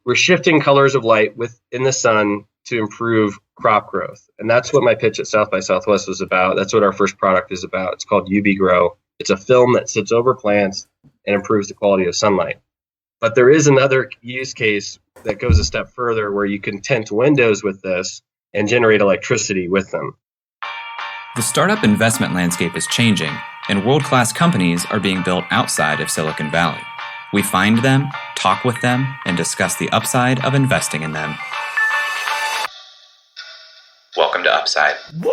we're shifting colors of light within the sun to improve crop growth. And that's what my pitch at South by Southwest was about. That's what our first product is about. It's called UbiGrow. It's a film that sits over plants and improves the quality of sunlight. But there is another use case that goes a step further where you can tint windows with this and generate electricity with them. The startup investment landscape is changing, and world-class companies are being built outside of Silicon Valley. We find them, talk with them, and discuss the upside of investing in them. Welcome to Upside. Woo!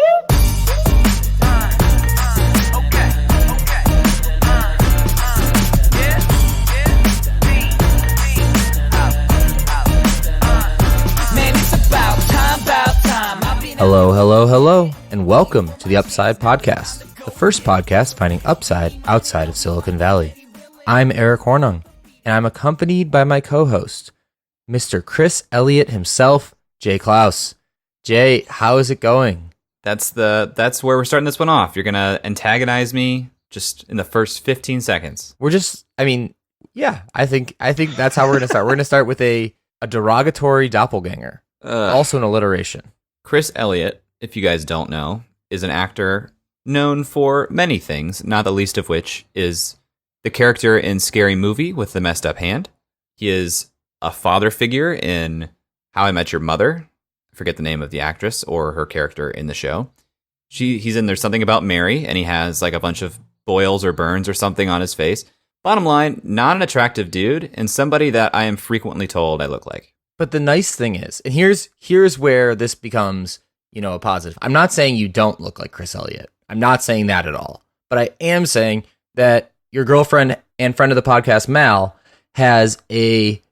Hello, and welcome to the Upside Podcast, the first podcast finding upside outside of Silicon Valley. I'm Eric Hornung, and I'm accompanied by my co-host, Mr. Chris Elliott himself, Jay Klaus. Jay, how is it going? That's where we're starting this one off. You're gonna antagonize me just in the first 15 seconds. I think that's how we're gonna start. We're gonna start with a derogatory doppelganger, also an alliteration. Chris Elliott, if you guys don't know, is an actor known for many things, not the least of which is the character in Scary Movie with the messed up hand. He is a father figure in How I Met Your Mother. I forget the name of the actress or her character in the show. He's in There's Something About Mary, and he has like a bunch of boils or burns or something on his face. Bottom line, not an attractive dude, and somebody that I am frequently told I look like. But the nice thing is, and here's where this becomes, a positive. I'm not saying you don't look like Chris Elliott. I'm not saying that at all. But I am saying that your girlfriend and friend of the podcast, Mal, has a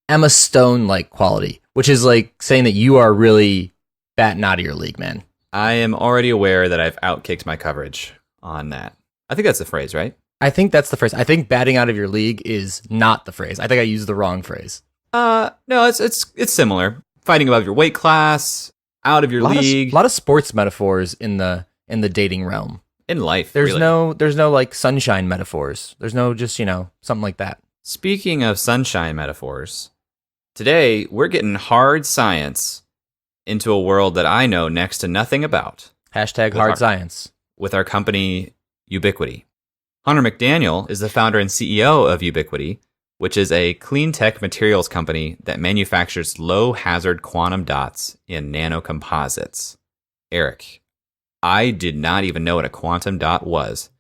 Emma Stone-like quality, which is like saying that you are really batting out of your league, man. I am already aware that I've outkicked my coverage on that. I think that's the phrase, right? I think that's the phrase. I think batting out of your league is not the phrase. I think I used the wrong phrase. No, it's similar. Fighting above your weight class, out of your league. A lot of sports metaphors in the dating realm. In life, there's really. no like sunshine metaphors. There's no just, something like that. Speaking of sunshine metaphors, today we're getting hard science into a world that I know next to nothing about. Hashtag hard science. With our company, UbiQD. Hunter McDaniel is the founder and CEO of UbiQD, which is a cleantech materials company that manufactures low-hazard quantum dots in nanocomposites. Eric, I did not even know what a quantum dot was,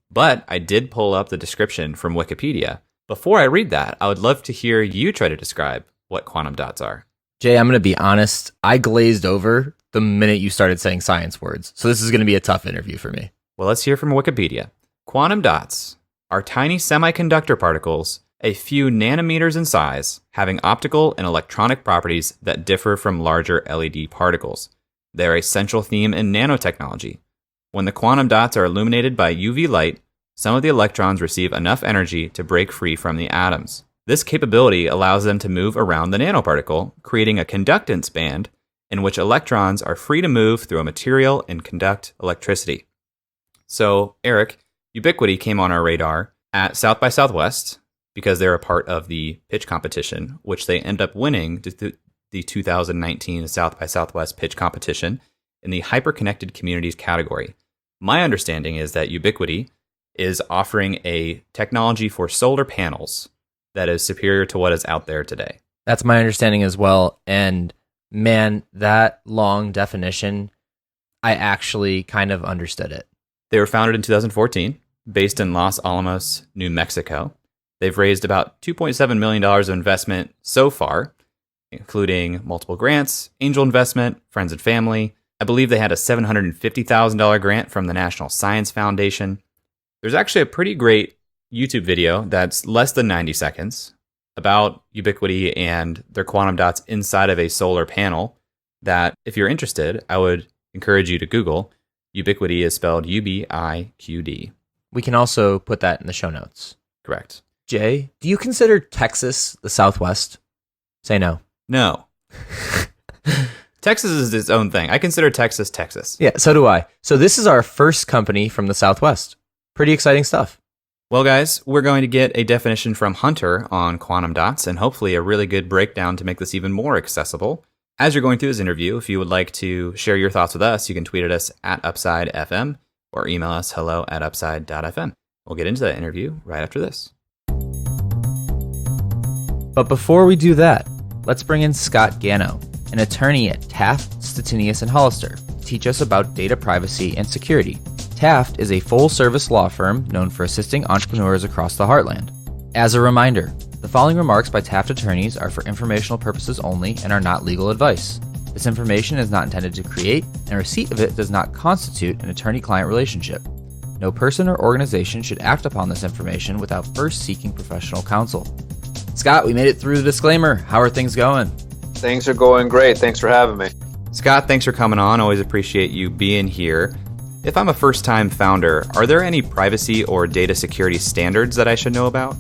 but I did pull up the description from Wikipedia. Before I read that, I would love to hear you try to describe what quantum dots are. Jay, I'm going to be honest. I glazed over the minute you started saying science words, so this is going to be a tough interview for me. Well, let's hear from Wikipedia. Quantum dots are tiny semiconductor particles a few nanometers in size, having optical and electronic properties that differ from larger LED particles. They are a central theme in nanotechnology. When the quantum dots are illuminated by UV light, some of the electrons receive enough energy to break free from the atoms. This capability allows them to move around the nanoparticle, creating a conductance band in which electrons are free to move through a material and conduct electricity. So, Eric, UbiQD came on our radar at South by Southwest, because they're a part of the pitch competition, which they end up winning the 2019 South by Southwest pitch competition in the hyper-connected communities category. My understanding is that UbiQD is offering a technology for solar panels that is superior to what is out there today. That's my understanding as well. And man, that long definition, I actually kind of understood it. They were founded in 2014, based in Los Alamos, New Mexico. They've raised about $2.7 million of investment so far, including multiple grants, angel investment, friends and family. I believe they had a $750,000 grant from the National Science Foundation. There's actually a pretty great YouTube video that's less than 90 seconds about UbiQD and their quantum dots inside of a solar panel that, if you're interested, I would encourage you to Google. UbiQD is spelled UbiQD. We can also put that in the show notes. Correct. Jay, do you consider Texas the Southwest? Say no. No. Texas is its own thing. I consider Texas, Texas. Yeah, so do I. So this is our first company from the Southwest. Pretty exciting stuff. Well, guys, we're going to get a definition from Hunter on quantum dots and hopefully a really good breakdown to make this even more accessible. As you're going through this interview, if you would like to share your thoughts with us, you can tweet at us at UpsideFM or email us hello@upside.fm. We'll get into that interview right after this. But before we do that, let's bring in Scott Gano, an attorney at Taft, Stettinius & Hollister, to teach us about data privacy and security. Taft is a full-service law firm known for assisting entrepreneurs across the heartland. As a reminder, the following remarks by Taft attorneys are for informational purposes only and are not legal advice. This information is not intended to create, and receipt of it does not constitute an attorney-client relationship. No person or organization should act upon this information without first seeking professional counsel. Scott, we made it through the disclaimer. How are things going? Things are going great. Thanks for having me. Scott, thanks for coming on. Always appreciate you being here. If I'm a first-time founder, are there any privacy or data security standards that I should know about?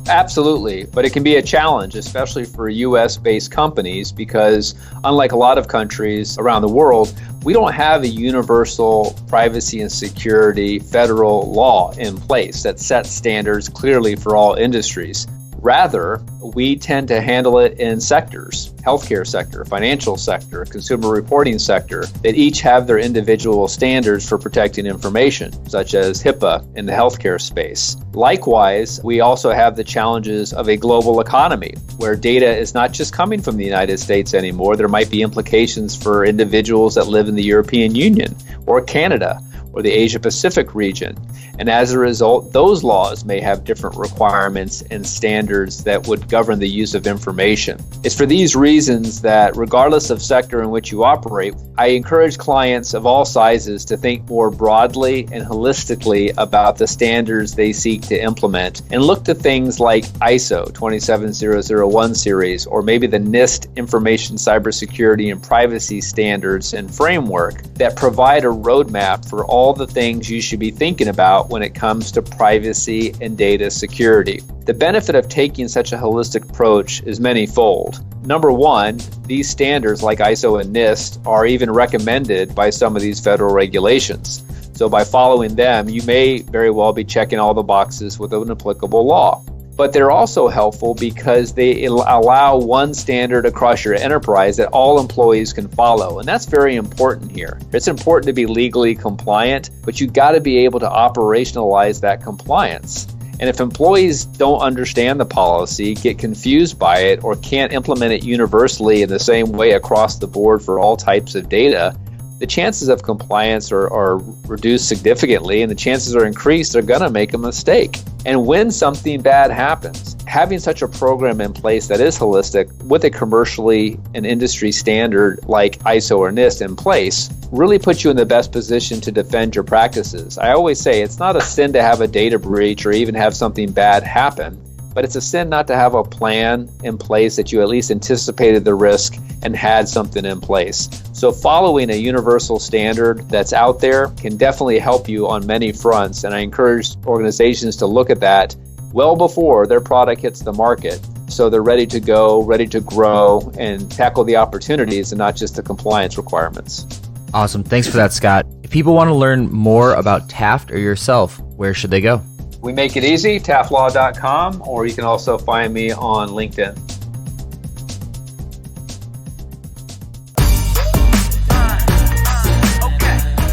Absolutely, but it can be a challenge, especially for US-based companies, because unlike a lot of countries around the world, we don't have a universal privacy and security federal law in place that sets standards clearly for all industries. Rather, we tend to handle it in sectors, healthcare sector, financial sector, consumer reporting sector, that each have their individual standards for protecting information, such as HIPAA in the healthcare space. Likewise, we also have the challenges of a global economy, where data is not just coming from the United States anymore. There might be implications for individuals that live in the European Union or Canada or the Asia Pacific region. And as a result, those laws may have different requirements and standards that would govern the use of information. It's for these reasons that regardless of sector in which you operate, I encourage clients of all sizes to think more broadly and holistically about the standards they seek to implement and look to things like ISO 27001 series or maybe the NIST Information Cybersecurity and Privacy Standards and Framework that provide a roadmap for all the things you should be thinking about when it comes to privacy and data security. The benefit of taking such a holistic approach is manyfold. Number one, these standards like ISO and NIST are even recommended by some of these federal regulations. So by following them, you may very well be checking all the boxes with an applicable law. But they're also helpful because they allow one standard across your enterprise that all employees can follow. And that's very important here. It's important to be legally compliant, but you got to be able to operationalize that compliance. And if employees don't understand the policy, get confused by it, or can't implement it universally in the same way across the board for all types of data, the chances of compliance are reduced significantly, and the chances are increased they're going to make a mistake. And when something bad happens, having such a program in place that is holistic with a commercially and industry standard like ISO or NIST in place really puts you in the best position to defend your practices. I always say it's not a sin to have a data breach or even have something bad happen, but it's a sin not to have a plan in place that you at least anticipated the risk and had something in place. So following a universal standard that's out there can definitely help you on many fronts. And I encourage organizations to look at that well before their product hits the market, so they're ready to go, ready to grow, and tackle the opportunities and not just the compliance requirements. Awesome. Thanks for that, Scott. If people want to learn more about Taft or yourself, where should they go? We make it easy, taftlaw.com, or you can also find me on LinkedIn.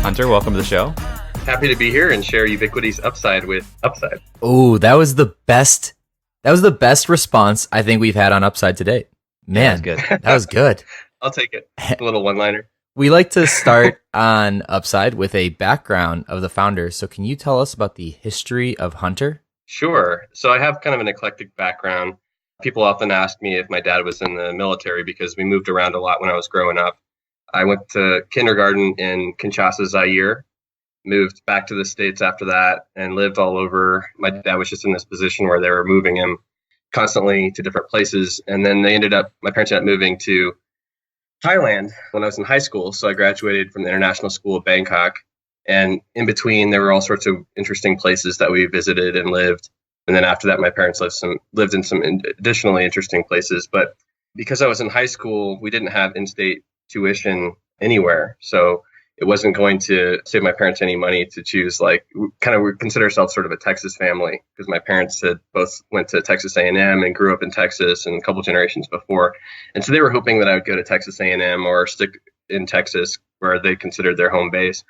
Hunter, welcome to the show. Happy to be here and share Ubiquity's upside with Upside. Oh, that was the best. That was the best response I think we've had on Upside to date. Man, That was good. That was good. I'll take it. A little one-liner. We like to start on Upside with a background of the founders. So can you tell us about the history of Hunter? Sure. So I have kind of an eclectic background. People often ask me if my dad was in the military because we moved around a lot when I was growing up. I went to kindergarten in Kinshasa, Zaire, moved back to the States after that, and lived all over. My dad was just in this position where they were moving him constantly to different places. And then my parents ended up moving to Thailand when I was in high school. So I graduated from the International School of Bangkok. And in between, there were all sorts of interesting places that we visited and lived. And then after that, my parents lived in some additionally interesting places. But because I was in high school, we didn't have in-state tuition anywhere. So it wasn't going to save my parents any money to choose, like, we consider ourselves sort of a Texas family because my parents had both went to Texas A&M and grew up in Texas and a couple generations before. And so they were hoping that I would go to Texas A&M or stick in Texas where they considered their home base.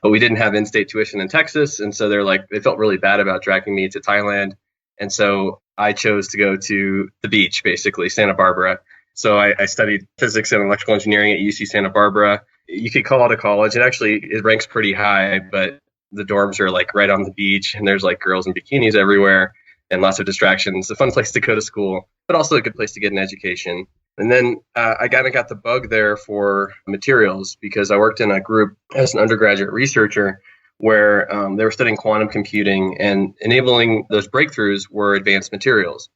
But we didn't have in-state tuition in Texas. And so they felt really bad about dragging me to Thailand. And so I chose to go to the beach, basically, Santa Barbara. So I studied physics and electrical engineering at UC Santa Barbara. You could call it a college. It ranks pretty high, but the dorms are like right on the beach and there's like girls in bikinis everywhere and lots of distractions. A fun place to go to school, but also a good place to get an education. And then I kind of got the bug there for materials because I worked in a group as an undergraduate researcher where they were studying quantum computing, and enabling those breakthroughs were advanced materials.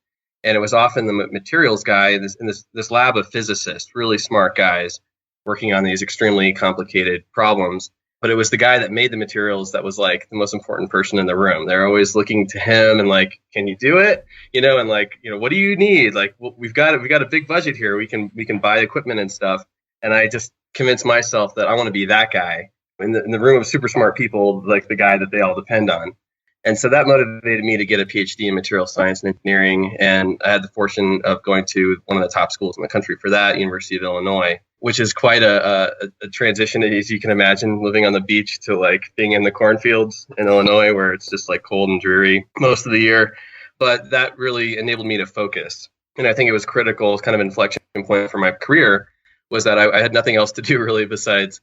And it was often the materials guy in this lab of physicists, really smart guys working on these extremely complicated problems. But it was the guy that made the materials that was like the most important person in the room. They're always looking to him and like, can you do it? And like, what do you need? Like, well, we've got a big budget here. We can buy equipment and stuff. And I just convinced myself that I want to be that guy in the room of super smart people, like the guy that they all depend on. And so that motivated me to get a PhD in material science and engineering. And I had the fortune of going to one of the top schools in the country for that, University of Illinois, which is quite a transition, as you can imagine, living on the beach to like being in the cornfields in Illinois, where it's just like cold and dreary most of the year. But that really enabled me to focus. And I think it was critical, kind of inflection point for my career, was that I had nothing else to do really besides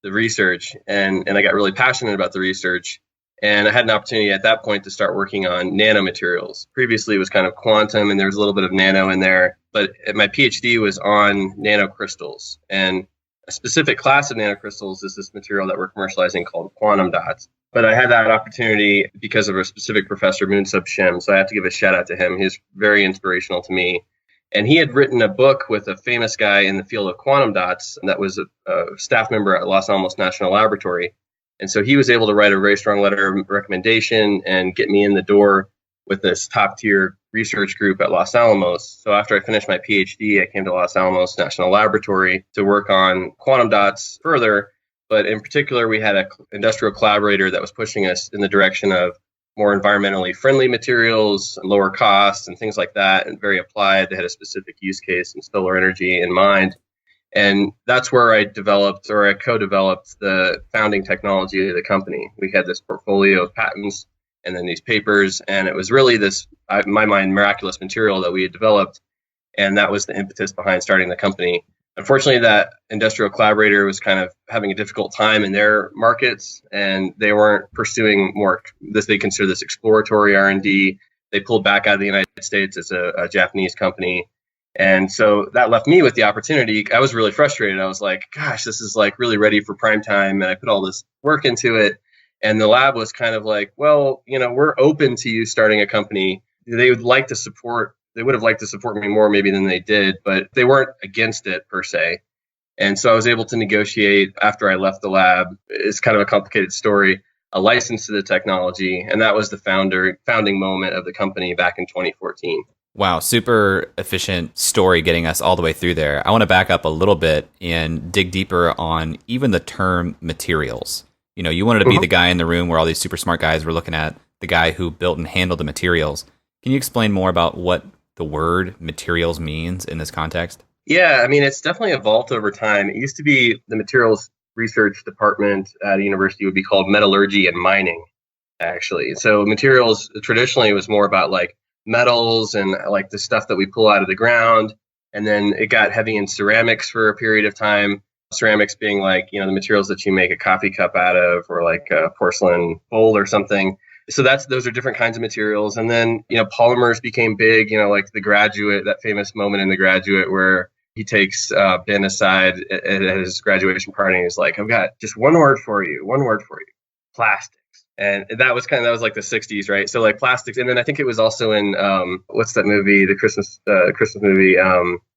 the research. And I got really passionate about the research. And I had an opportunity at that point to start working on nanomaterials. Previously, it was kind of quantum, and there was a little bit of nano in there. But my PhD was on nanocrystals. And a specific class of nanocrystals is this material that we're commercializing called quantum dots. But I had that opportunity because of a specific professor, Moonsub Shim. So I have to give a shout out to him. He's very inspirational to me. And he had written a book with a famous guy in the field of quantum dots that was a staff member at Los Alamos National Laboratory. And so he was able to write a very strong letter of recommendation and get me in the door with this top tier research group at Los Alamos. So after I finished my PhD, I came to Los Alamos National Laboratory to work on quantum dots further. But in particular, we had an industrial collaborator that was pushing us in the direction of more environmentally friendly materials, lower costs and things like that, and very applied. They had a specific use case in solar energy in mind. And that's where I co-developed the founding technology of the company. We had this portfolio of patents and then these papers, and it was really this, in my mind, miraculous material that we had developed. And that was the impetus behind starting the company. Unfortunately, that industrial collaborator was kind of having a difficult time in their markets, and they weren't pursuing they consider this exploratory R&D. They pulled back out of the United States as a Japanese company. And so that left me with the opportunity. I was really frustrated. I was like, gosh, this is like really ready for prime time. And I put all this work into it. And the lab was kind of like, well, we're open to you starting a company. They would have liked to support me more maybe than they did, but they weren't against it per se. And so I was able to negotiate after I left the lab. It's kind of a complicated story, a license to the technology. And that was the founding moment of the company back in 2014. Wow, super efficient story getting us all the way through there. I want to back up a little bit and dig deeper on even the term materials. You wanted to be the guy in the room where all these super smart guys were looking at the guy who built and handled the materials. Can you explain more about what the word materials means in this context? Yeah, I mean, it's definitely evolved over time. It used to be the materials research department at a university would be called metallurgy and mining, actually. So materials traditionally was more about like metals and like the stuff that we pull out of the ground. And then it got heavy in ceramics for a period of time. Ceramics being like, the materials that you make a coffee cup out of, or like a porcelain bowl or something. So those are different kinds of materials. And then, polymers became big, like The Graduate, that famous moment in The Graduate where he takes Ben aside at his graduation party and he's like, I've got just one word for you, plastic. And that was like the 60s, right? So like plastics. And then I think it was also in, what's that movie, the Christmas movie?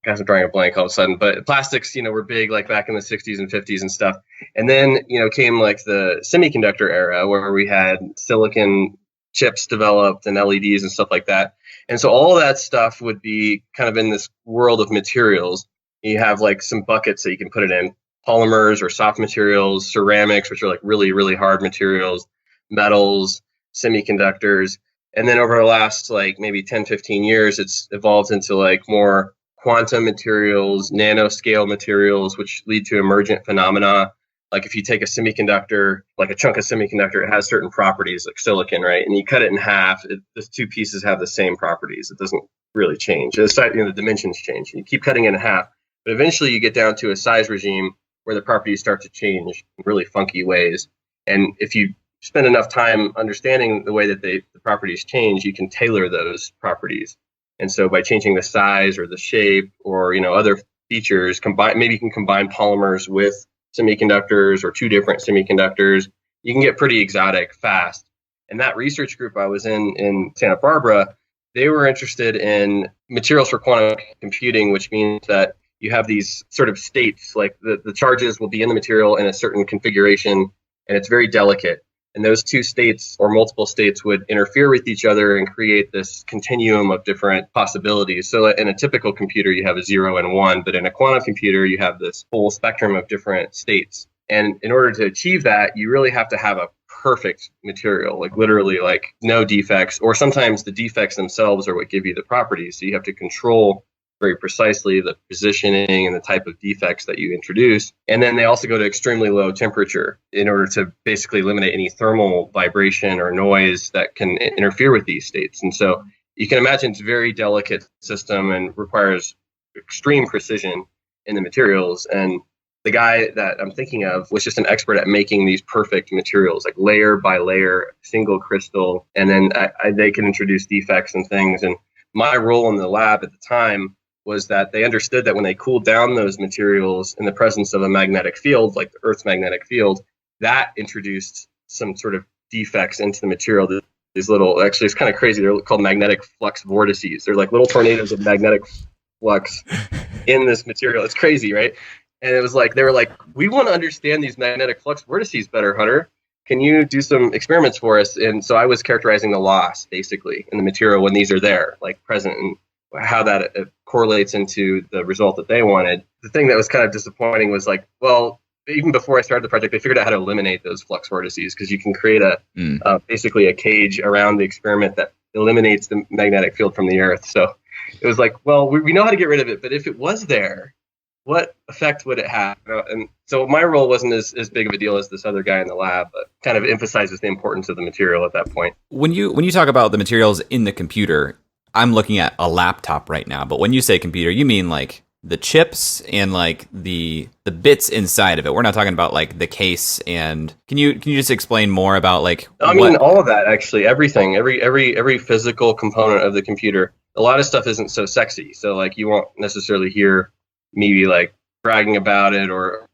Guys, I'm drawing a blank all of a sudden. But plastics, were big like back in the 60s and 50s and stuff. And then, came like the semiconductor era where we had silicon chips developed and LEDs and stuff like that. And so all that stuff would be kind of in this world of materials. You have like some buckets that you can put it in. polymers or soft materials, ceramics, which are like really, really hard materials, metals, semiconductors. And then over the last like maybe 10, 15 years, it's evolved into like more quantum materials, nanoscale materials, which lead to emergent phenomena. Like if you take a semiconductor, like a chunk of semiconductor, it has certain properties like silicon, right? And you cut it in half, the two pieces have the same properties. It doesn't really change. The dimensions change. You keep cutting it in half, but eventually you get down to a size regime where the properties start to change in really funky ways. And if you spend enough time understanding the way that the properties change, you can tailor those properties. And so by changing the size or the shape or other features, maybe you can combine polymers with semiconductors or two different semiconductors, you can get pretty exotic fast. And that research group I was in Santa Barbara, they were interested in materials for quantum computing, which means that you have these sort of states, like the charges will be in the material in a certain configuration, and it's very delicate. And those two states or multiple states would interfere with each other and create this continuum of different possibilities. So in a typical computer, you have a 0 and 1, but in a quantum computer, you have this whole spectrum of different states. And in order to achieve that, you really have to have a perfect material, like literally like no defects, or sometimes the defects themselves are what give you the properties. So you have to control very precisely the positioning and the type of defects that you introduce. And then they also go to extremely low temperature in order to basically eliminate any thermal vibration or noise that can interfere with these states. And so you can imagine it's a very delicate system and requires extreme precision in the materials. And the guy that I'm thinking of was just an expert at making these perfect materials, like layer by layer, single crystal, and then they can introduce defects and things. And my role in the lab at the time was that they understood that when they cooled down those materials in the presence of a magnetic field, like the Earth's magnetic field, that introduced some sort of defects into the material. These little, actually, it's kind of crazy. They're called magnetic flux vortices. They're like little tornadoes of magnetic flux in this material. It's crazy, right? And it was like, they were like, we want to understand these magnetic flux vortices better, Hunter. Can you do some experiments for us? And so I was characterizing the loss, basically, in the material when these are there, like present, and how that correlates into the result that they wanted. The thing that was kind of disappointing was like, well, even before I started the project, they figured out how to eliminate those flux vortices, because you can create basically a cage around the experiment that eliminates the magnetic field from the Earth. So it was like, well, we know how to get rid of it, but if it was there, what effect would it have? And so my role wasn't as big of a deal as this other guy in the lab, but kind of emphasizes the importance of the material at that point. When you talk about the materials in the computer, I'm looking at a laptop right now, but when you say computer, you mean like the chips and like the bits inside of it. We're not talking about like the case. And can you just explain more about like? I mean, all of that, actually, everything, every physical component of the computer. A lot of stuff isn't so sexy, so like you won't necessarily hear me be like bragging about it or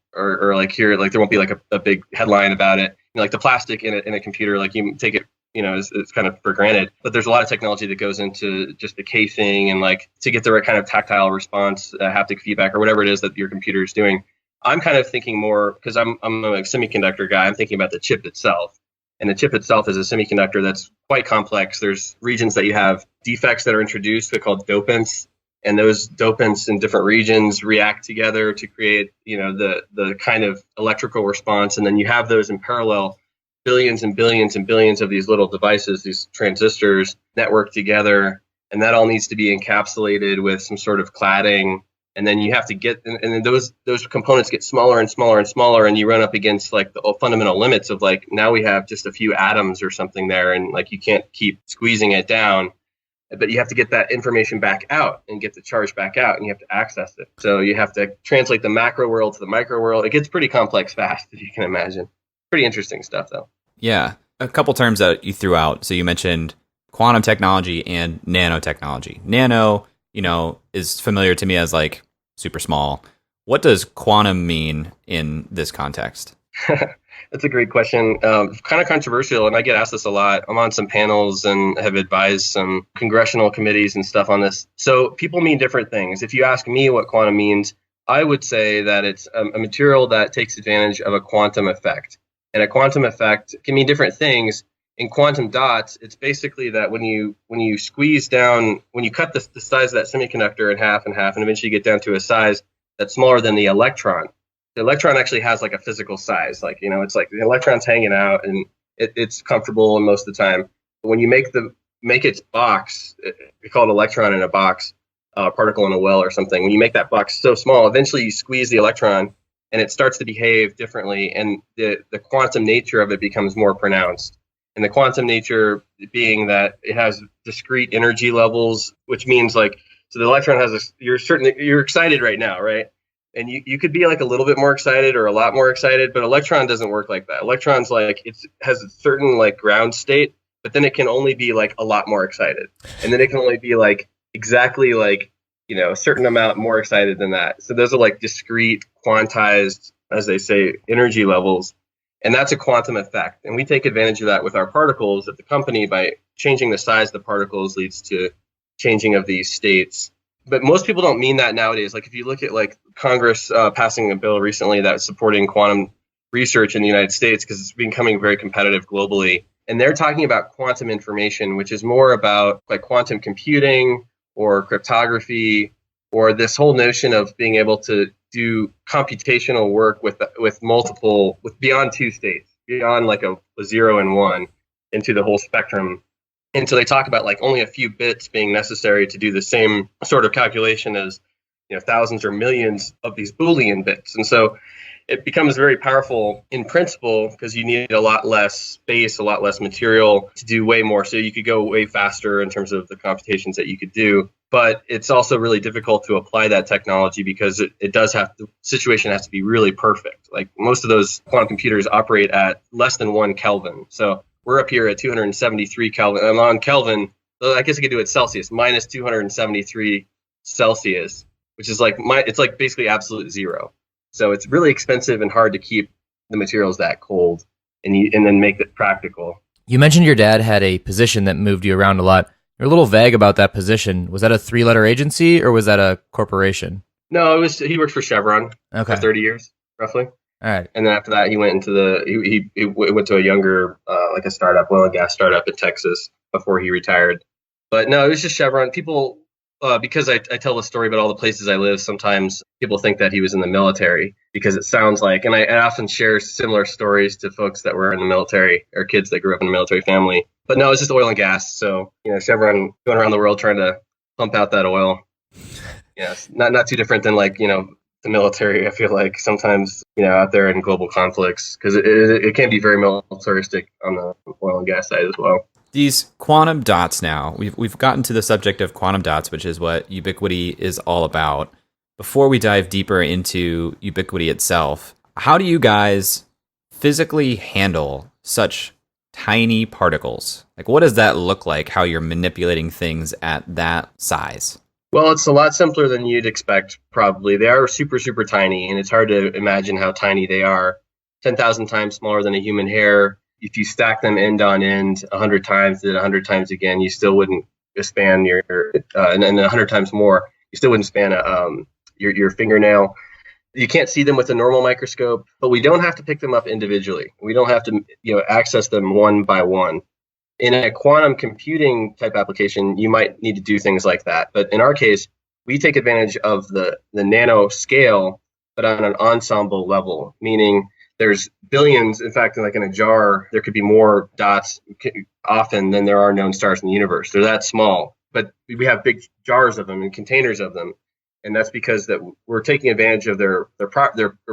like hear like there won't be like a big headline about it. Like the plastic in a computer, like you take it, it's kind of for granted. But there's a lot of technology that goes into just the casing and like to get the right kind of tactile response, haptic feedback, or whatever it is that your computer is doing. I'm kind of thinking more, because I'm a semiconductor guy, I'm thinking about the chip itself. And the chip itself is a semiconductor that's quite complex. There's regions that you have defects that are introduced. They're called dopants. And those dopants in different regions react together to create, the kind of electrical response. And then you have those in parallel, billions and billions and billions of these little devices, these transistors network together. And that all needs to be encapsulated with some sort of cladding. And then you have to get, and then those components get smaller and smaller and smaller. And you run up against like the fundamental limits of like, now we have just a few atoms or something there. And like, you can't keep squeezing it down. But you have to get that information back out and get the charge back out, and you have to access it. So you have to translate the macro world to the micro world. It gets pretty complex fast, if you can imagine. Pretty interesting stuff, though. Yeah. A couple terms that you threw out. So you mentioned quantum technology and nanotechnology. Nano, is familiar to me as like super small. What does quantum mean in this context? That's a great question. Kind of controversial, and I get asked this a lot. I'm on some panels and have advised some congressional committees and stuff on this. So people mean different things. If you ask me what quantum means, I would say that it's a material that takes advantage of a quantum effect. And a quantum effect can mean different things. In quantum dots, it's basically that when you squeeze down, when you cut the size of that semiconductor in half and half, and eventually get down to a size that's smaller than the electron. The electron actually has like a physical size. Like, it's like the electron's hanging out and it's comfortable most of the time. But when you make its box, we call it electron in a box, particle in a well or something. When you make that box so small, eventually you squeeze the electron and it starts to behave differently. And the quantum nature of it becomes more pronounced. And the quantum nature being that it has discrete energy levels, which means like, so the electron has you're excited right now, right? And you could be like a little bit more excited or a lot more excited, but electron doesn't work like that. Electron's like, it has a certain like ground state, but then it can only be like a lot more excited. And then it can only be like exactly like, a certain amount more excited than that. So those are like discrete, quantized, as they say, energy levels. And that's a quantum effect. And we take advantage of that with our particles at the company by changing the size of the particles leads to changing of these states. But most people don't mean that nowadays. Like if you look at like Congress passing a bill recently that's supporting quantum research in the United States because it's becoming very competitive globally. And they're talking about quantum information, which is more about like quantum computing or cryptography or this whole notion of being able to do computational work with beyond two states, beyond like a 0 and 1 into the whole spectrum. And so they talk about like only a few bits being necessary to do the same sort of calculation as thousands or millions of these Boolean bits. And so it becomes very powerful in principle because you need a lot less space, a lot less material to do way more. So you could go way faster in terms of the computations that you could do. But it's also really difficult to apply that technology because the situation has to be really perfect. Like most of those quantum computers operate at less than 1 Kelvin. So we're up here at 273 Kelvin. I'm on Kelvin. I guess I could do it Celsius, minus 273 Celsius, which is like it's like basically absolute zero. So it's really expensive and hard to keep the materials that cold and then make it practical. You mentioned your dad had a position that moved you around a lot. You're a little vague about that position. Was that a 3-letter agency or was that a corporation? No, he worked for Chevron for 30 years, roughly. All right. And then after that, he went into he went to a younger, like a startup, oil and gas startup in Texas before he retired. But no, it was just Chevron. People, because I tell the story about all the places I live, sometimes people think that he was in the military because it sounds like, and I often share similar stories to folks that were in the military or kids that grew up in a military family. But no, it's just oil and gas. So, Chevron going around the world trying to pump out that oil. Yes, not too different than like, the military, I feel like sometimes, out there in global conflicts, because it can be very militaristic on the oil and gas side as well. These quantum dots now, we've gotten to the subject of quantum dots, which is what Ubiquity is all about. Before we dive deeper into Ubiquity itself, how do you guys physically handle such tiny particles? Like, what does that look like, how you're manipulating things at that size? Well, it's a lot simpler than you'd expect, probably. They are super, super tiny, and it's hard to imagine how tiny they are. 10,000 times smaller than a human hair. If you stack them end on end 100 times, then 100 times again, you still wouldn't span and then 100 times more, you still wouldn't span your fingernail. You can't see them with a normal microscope, but we don't have to pick them up individually. We don't have to, access them one by one. In a quantum computing type application, you might need to do things like that. But in our case, we take advantage of the nano scale, but on an ensemble level, meaning there's billions. In fact, like in a jar, there could be more dots often than there are known stars in the universe. They're that small, but we have big jars of them and containers of them. And that's because that we're taking advantage of their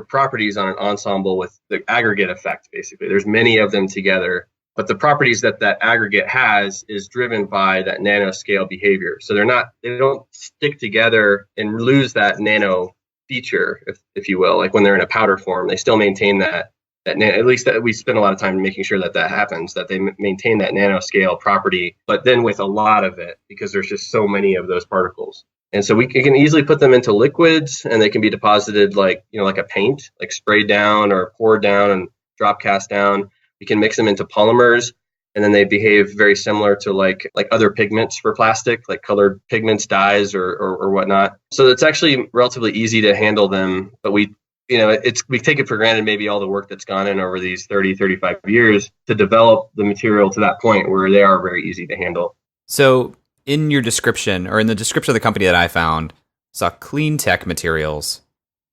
properties on an ensemble with the aggregate effect, basically. There's many of them together. But the properties that aggregate has is driven by that nanoscale behavior. So they don't stick together and lose that nano feature, if you will. Like when they're in a powder form, they still maintain that at least that we spend a lot of time making sure that happens, that they maintain that nanoscale property, but then with a lot of it, because there's just so many of those particles. And so we can easily put them into liquids, and they can be deposited like a paint, like sprayed down or poured down and drop cast down. We can mix them into polymers, and then they behave very similar to like other pigments for plastic, like colored pigments, dyes, or whatnot. So it's actually relatively easy to handle them, but we take it for granted maybe all the work that's gone in over these 30, 35 years to develop the material to that point where they are very easy to handle. So in your description, or in the description of the company that I found, saw cleantech materials.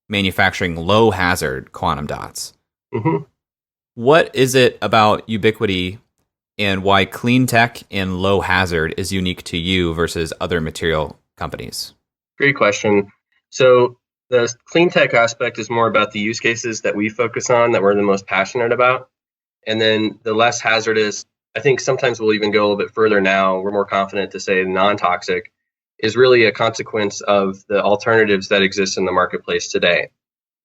manufacturing low hazard quantum dots. Mm-hmm. What is it about UbiQD and why clean tech and low hazard is unique to you versus other material companies? Great question. So the clean tech aspect is more about the use cases that we focus on, that we're the most passionate about. And then the less hazardous, I think sometimes we'll even go a little bit further now. We're more confident to say non-toxic is really a consequence of the alternatives that exist in the marketplace today.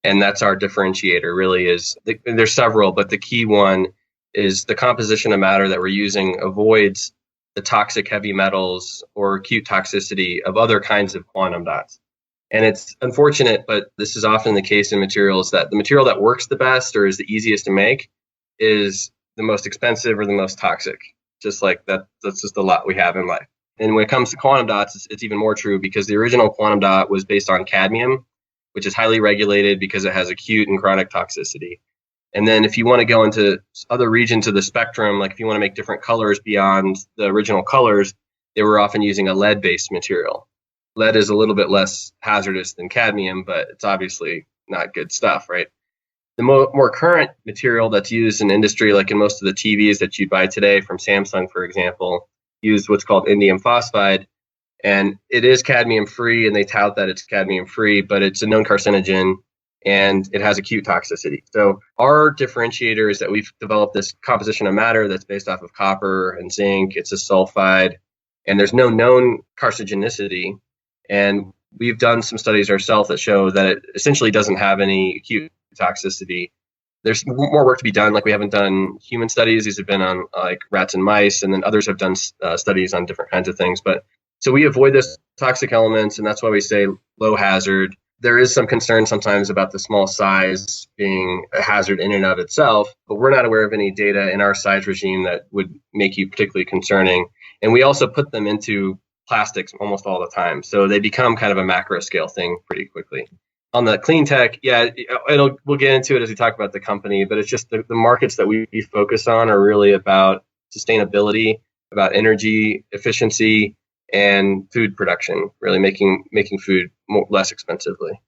And that's our differentiator really is, there's several, but the key one is the composition of matter that we're using avoids the toxic heavy metals or acute toxicity of other kinds of quantum dots. And it's unfortunate, but this is often the case in materials, that the material that works the best or is the easiest to make is the most expensive or the most toxic. Just like that, that's just a lot we have in life. And when it comes to quantum dots, it's even more true because the original quantum dot was based on cadmium, which is highly regulated because it has acute and chronic toxicity. And then if you want to go into other regions of the spectrum, like if you want to make different colors beyond the original colors, they were often using a lead-based material. Lead is a little bit less hazardous than cadmium, but it's obviously not good stuff, right? The more current material that's used in industry, like in most of the TVs that you buy today from Samsung, for example, use what's called indium phosphide. And it is cadmium free, and they tout that it's cadmium free, but it's a known carcinogen and it has acute toxicity. So our differentiator is that we've developed this composition of matter that's based off of copper and zinc. It's a sulfide, and there's no known carcinogenicity. And we've done some studies ourselves that show that it essentially doesn't have any acute toxicity. There's more work to be done. Like we haven't done human studies. These have been on like rats and mice, and then others have done studies on different kinds of things. But so we avoid this toxic elements, and that's why we say low hazard. There is some concern sometimes about the small size being a hazard in and of itself, but we're not aware of any data in our size regime that would make you particularly concerning. And we also put them into plastics almost all the time. So they become kind of a macro scale thing pretty quickly. On the clean tech, we'll get into it as we talk about the company, but it's just the markets that we focus on are really about sustainability, about energy efficiency, and food production, really making food less expensively.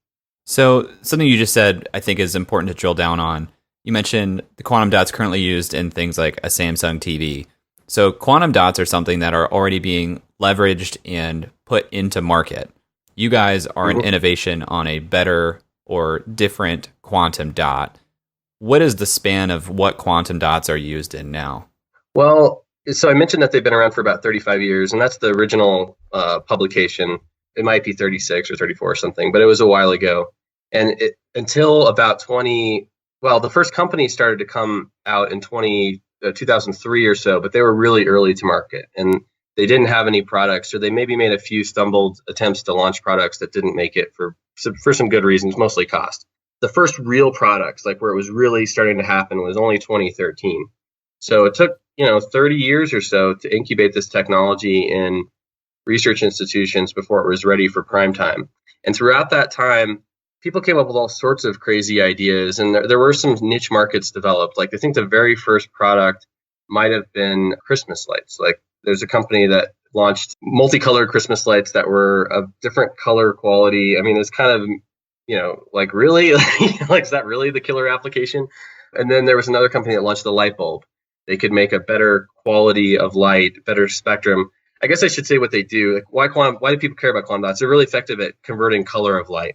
So something you just said, I think, is important to drill down on. You mentioned the quantum dots currently used in things like a Samsung TV. So quantum dots are something that are already being leveraged and put into market. You guys are an innovation on a better or different quantum dot. What is the span of what quantum dots are used in now? Well, so I mentioned that they've been around for about 35 years, and that's the original publication. It might be 36 or 34 or something, but it was a while ago. And until about the first company started to come out in 2003 or so, but they were really early to market. And they didn't have any products, or they maybe made a few stumbled attempts to launch products that didn't make it for some good reasons, mostly cost. The first real products, like where it was really starting to happen, was only 2013. So it took 30 years or so to incubate this technology in research institutions before it was ready for prime time. And throughout that time, people came up with all sorts of crazy ideas, and there were some niche markets developed. Like I think the very first product might have been Christmas lights. Like there's a company that launched multicolored Christmas lights that were of different color quality. I mean, it's kind of, like really, like is that really the killer application? And then there was another company that launched the light bulb. They could make a better quality of light, better spectrum. I guess I should say what they do. Like why do people care about quantum dots? They're really effective at converting color of light.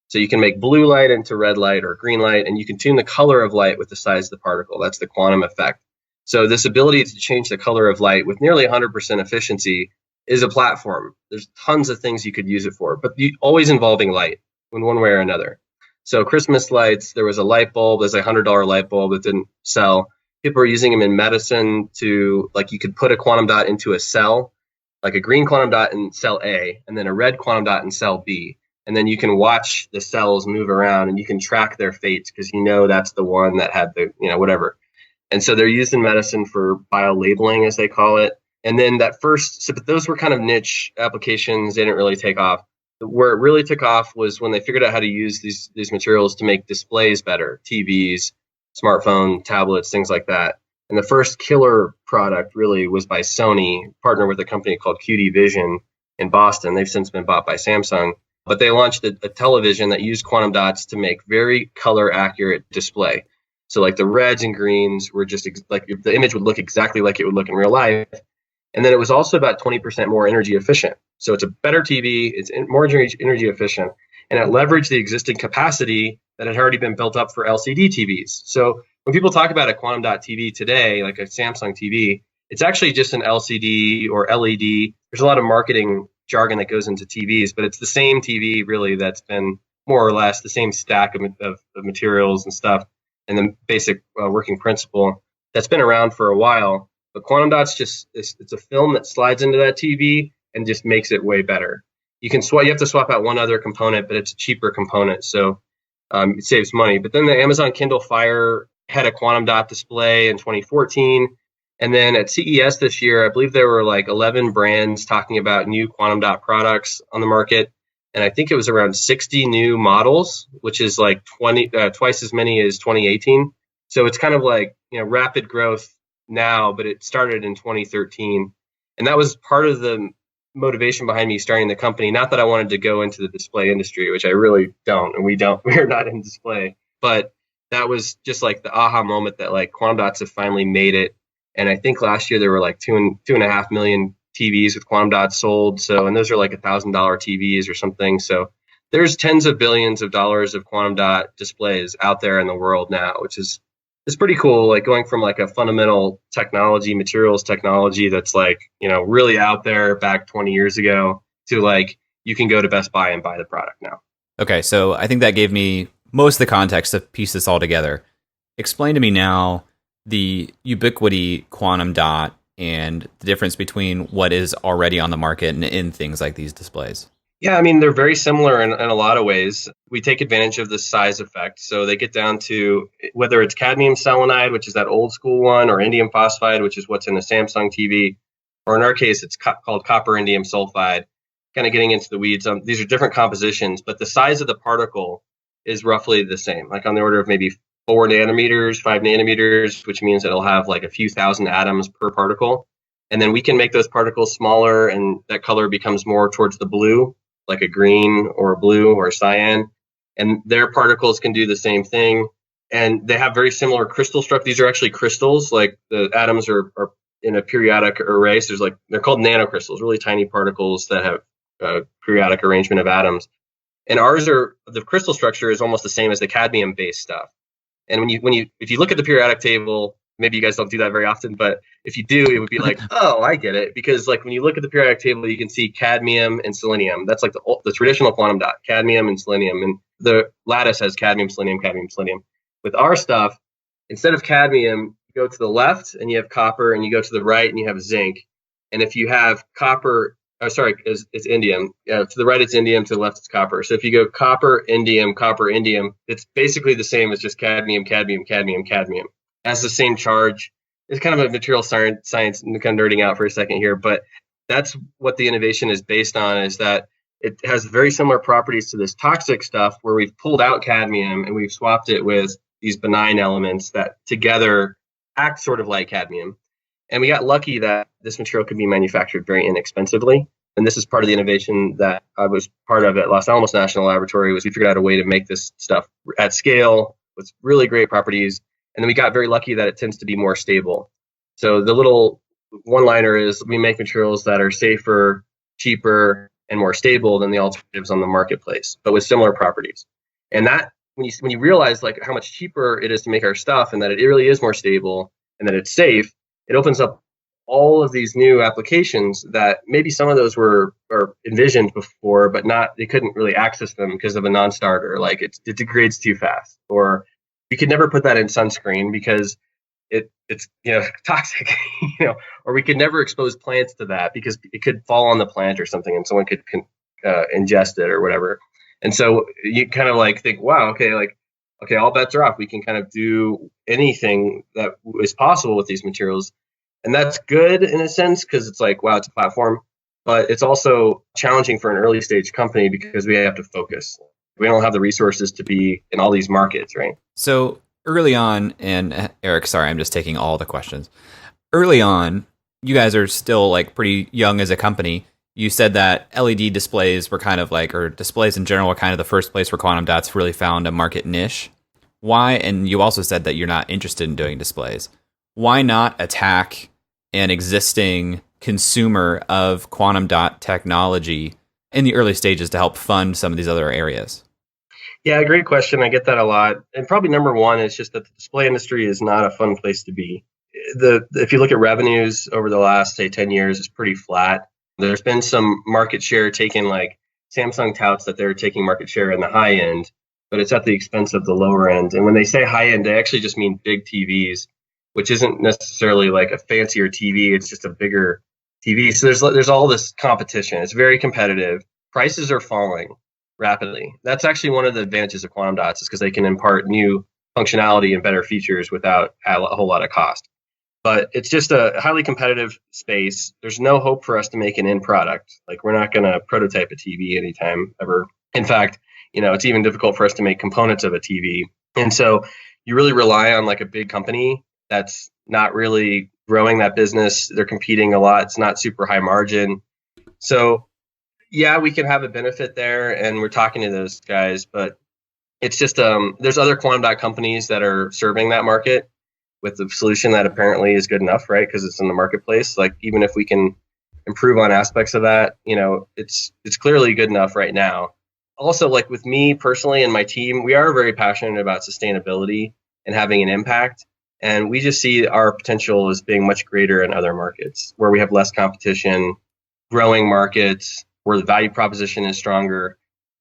So you can make blue light into red light or green light, and you can tune the color of light with the size of the particle. That's the quantum effect. So this ability to change the color of light with nearly 100% efficiency is a platform. There's tons of things you could use it for, but always involving light in one way or another. So Christmas lights, there was a light bulb. There's a $100 light bulb that didn't sell. People are using them in medicine to, like, you could put a quantum dot into a cell, like a green quantum dot in cell A, and then a red quantum dot in cell B. And then you can watch the cells move around, and you can track their fates because that's the one that had the, whatever. And so they're used in medicine for biolabeling, as they call it. And then but those were kind of niche applications. They didn't really take off. Where it really took off was when they figured out how to use these materials to make displays better, TVs, smartphone, tablets, things like that. And the first killer product really was by Sony, partnered with a company called QD Vision in Boston. They've since been bought by Samsung. but they launched a television that used quantum dots to make very color accurate display. So like the reds and greens were just like the image would look exactly like it would look in real life. And then it was also about 20% more energy efficient. So it's a better TV, it's more energy efficient, and it leveraged the existing capacity that had already been built up for LCD TVs. So when people talk about a quantum dot TV today, like a Samsung TV, it's actually just an LCD or LED. There's a lot of marketing jargon that goes into TVs, but it's the same TV really that's been more or less the same stack of materials and stuff, and the basic working principle that's been around for a while. But quantum dots it's a film that slides into that TV and just makes it way better. You have to swap out one other component, but it's a cheaper component, so it saves money. But then the Amazon Kindle Fire had a quantum dot display in 2014. And then at CES this year, I believe there were like 11 brands talking about new quantum dot products on the market. And I think it was around 60 new models, which is like twice as many as 2018. So it's kind of like, rapid growth now, but it started in 2013. And that was part of the motivation behind me starting the company. Not that I wanted to go into the display industry, which I really don't, and we're not in display, but that was just like the aha moment that like quantum dots have finally made it. And I think last year there were like 2.5 million TVs with quantum dots sold. So, and those are like $1,000 TVs or something. So there's tens of billions of dollars of quantum dot displays out there in the world now, which is pretty cool. Like going from like a fundamental materials technology that's like, really out there back 20 years ago to like, you can go to Best Buy and buy the product now. Okay. So I think that gave me most of the context to piece this all together. Explain to me now the ubiquity quantum dot and the difference between what is already on the market and in things like these displays. Yeah, I mean, they're very similar in a lot of ways. We take advantage of the size effect. So they get down to whether it's cadmium selenide, which is that old school one, or indium phosphide, which is what's in a Samsung TV, or in our case, it's called copper indium sulfide. Kind of getting into the weeds. These are different compositions, but the size of the particle is roughly the same, like on the order of maybe 4 nanometers, 5 nanometers, which means it'll have like a few thousand atoms per particle. And then we can make those particles smaller, and that color becomes more towards the blue, like a green or a blue or a cyan. And their particles can do the same thing. And they have very similar crystal structure. These are actually crystals, like the atoms are in a periodic array. So they're called nanocrystals, really tiny particles that have a periodic arrangement of atoms. And the crystal structure is almost the same as the cadmium based stuff. And if you look at the periodic table, maybe you guys don't do that very often, but if you do, it would be like, oh, I get it. Because like when you look at the periodic table, you can see cadmium and selenium. That's like the traditional quantum dot, cadmium and selenium. And the lattice has cadmium, selenium, cadmium, selenium. With our stuff, instead of cadmium, you go to the left and you have copper, and you go to the right and you have zinc. And if you have copper, it's indium. To the right, it's indium. To the left, it's copper. So if you go copper, indium, it's basically the same as just cadmium, cadmium, cadmium, cadmium. It has the same charge. It's kind of a material science, kind of nerding out for a second here, but that's what the innovation is based on, is that it has very similar properties to this toxic stuff where we've pulled out cadmium and we've swapped it with these benign elements that together act sort of like cadmium. And we got lucky that this material could be manufactured very inexpensively. And this is part of the innovation that I was part of at Los Alamos National Laboratory. Was we figured out a way to make this stuff at scale with really great properties. And then we got very lucky that it tends to be more stable. So the little one-liner is we make materials that are safer, cheaper, and more stable than the alternatives on the marketplace, but with similar properties. And that when you realize like how much cheaper it is to make our stuff, and that it really is more stable and that it's safe, it opens up all of these new applications that maybe some of those were envisioned before, but they couldn't really access them because of a non-starter. Like it degrades too fast, or you could never put that in sunscreen because it's toxic, or we could never expose plants to that because it could fall on the plant or something and someone could ingest it or whatever. And so you kind of like think, wow, okay, all bets are off. We can kind of do anything that is possible with these materials. And that's good in a sense because it's like, wow, it's a platform. But it's also challenging for an early stage company because we have to focus. We don't have the resources to be in all these markets, right? So early on, and Eric, sorry, I'm just taking all the questions. Early on, you guys are still like pretty young as a company. You said that LED displays were kind of like, or displays in general were kind of the first place where quantum dots really found a market niche. Why? And you also said that you're not interested in doing displays. Why not attack an existing consumer of quantum dot technology in the early stages to help fund some of these other areas? Yeah, great question. I get that a lot. And probably number one is just that the display industry is not a fun place to be. If you look at revenues over the last, say, 10 years, it's pretty flat. There's been some market share taken, like Samsung touts that they're taking market share in the high end, but it's at the expense of the lower end. And when they say high end, they actually just mean big TVs, which isn't necessarily like a fancier TV. It's just a bigger TV. So there's all this competition. It's very competitive. Prices are falling rapidly. That's actually one of the advantages of quantum dots, is because they can impart new functionality and better features without a whole lot of cost. But it's just a highly competitive space. There's no hope for us to make an end product. Like, we're not going to prototype a TV anytime ever. In fact, it's even difficult for us to make components of a TV. And so you really rely on like a big company that's not really growing that business. They're competing a lot. It's not super high margin. So yeah, we can have a benefit there, and we're talking to those guys, but it's just there's other quantum dot companies that are serving that market with a solution that apparently is good enough, right? Because it's in the marketplace. Like, even if we can improve on aspects of that, it's clearly good enough right now. Also, like with me personally and my team, we are very passionate about sustainability and having an impact. And we just see our potential as being much greater in other markets where we have less competition, growing markets, where the value proposition is stronger.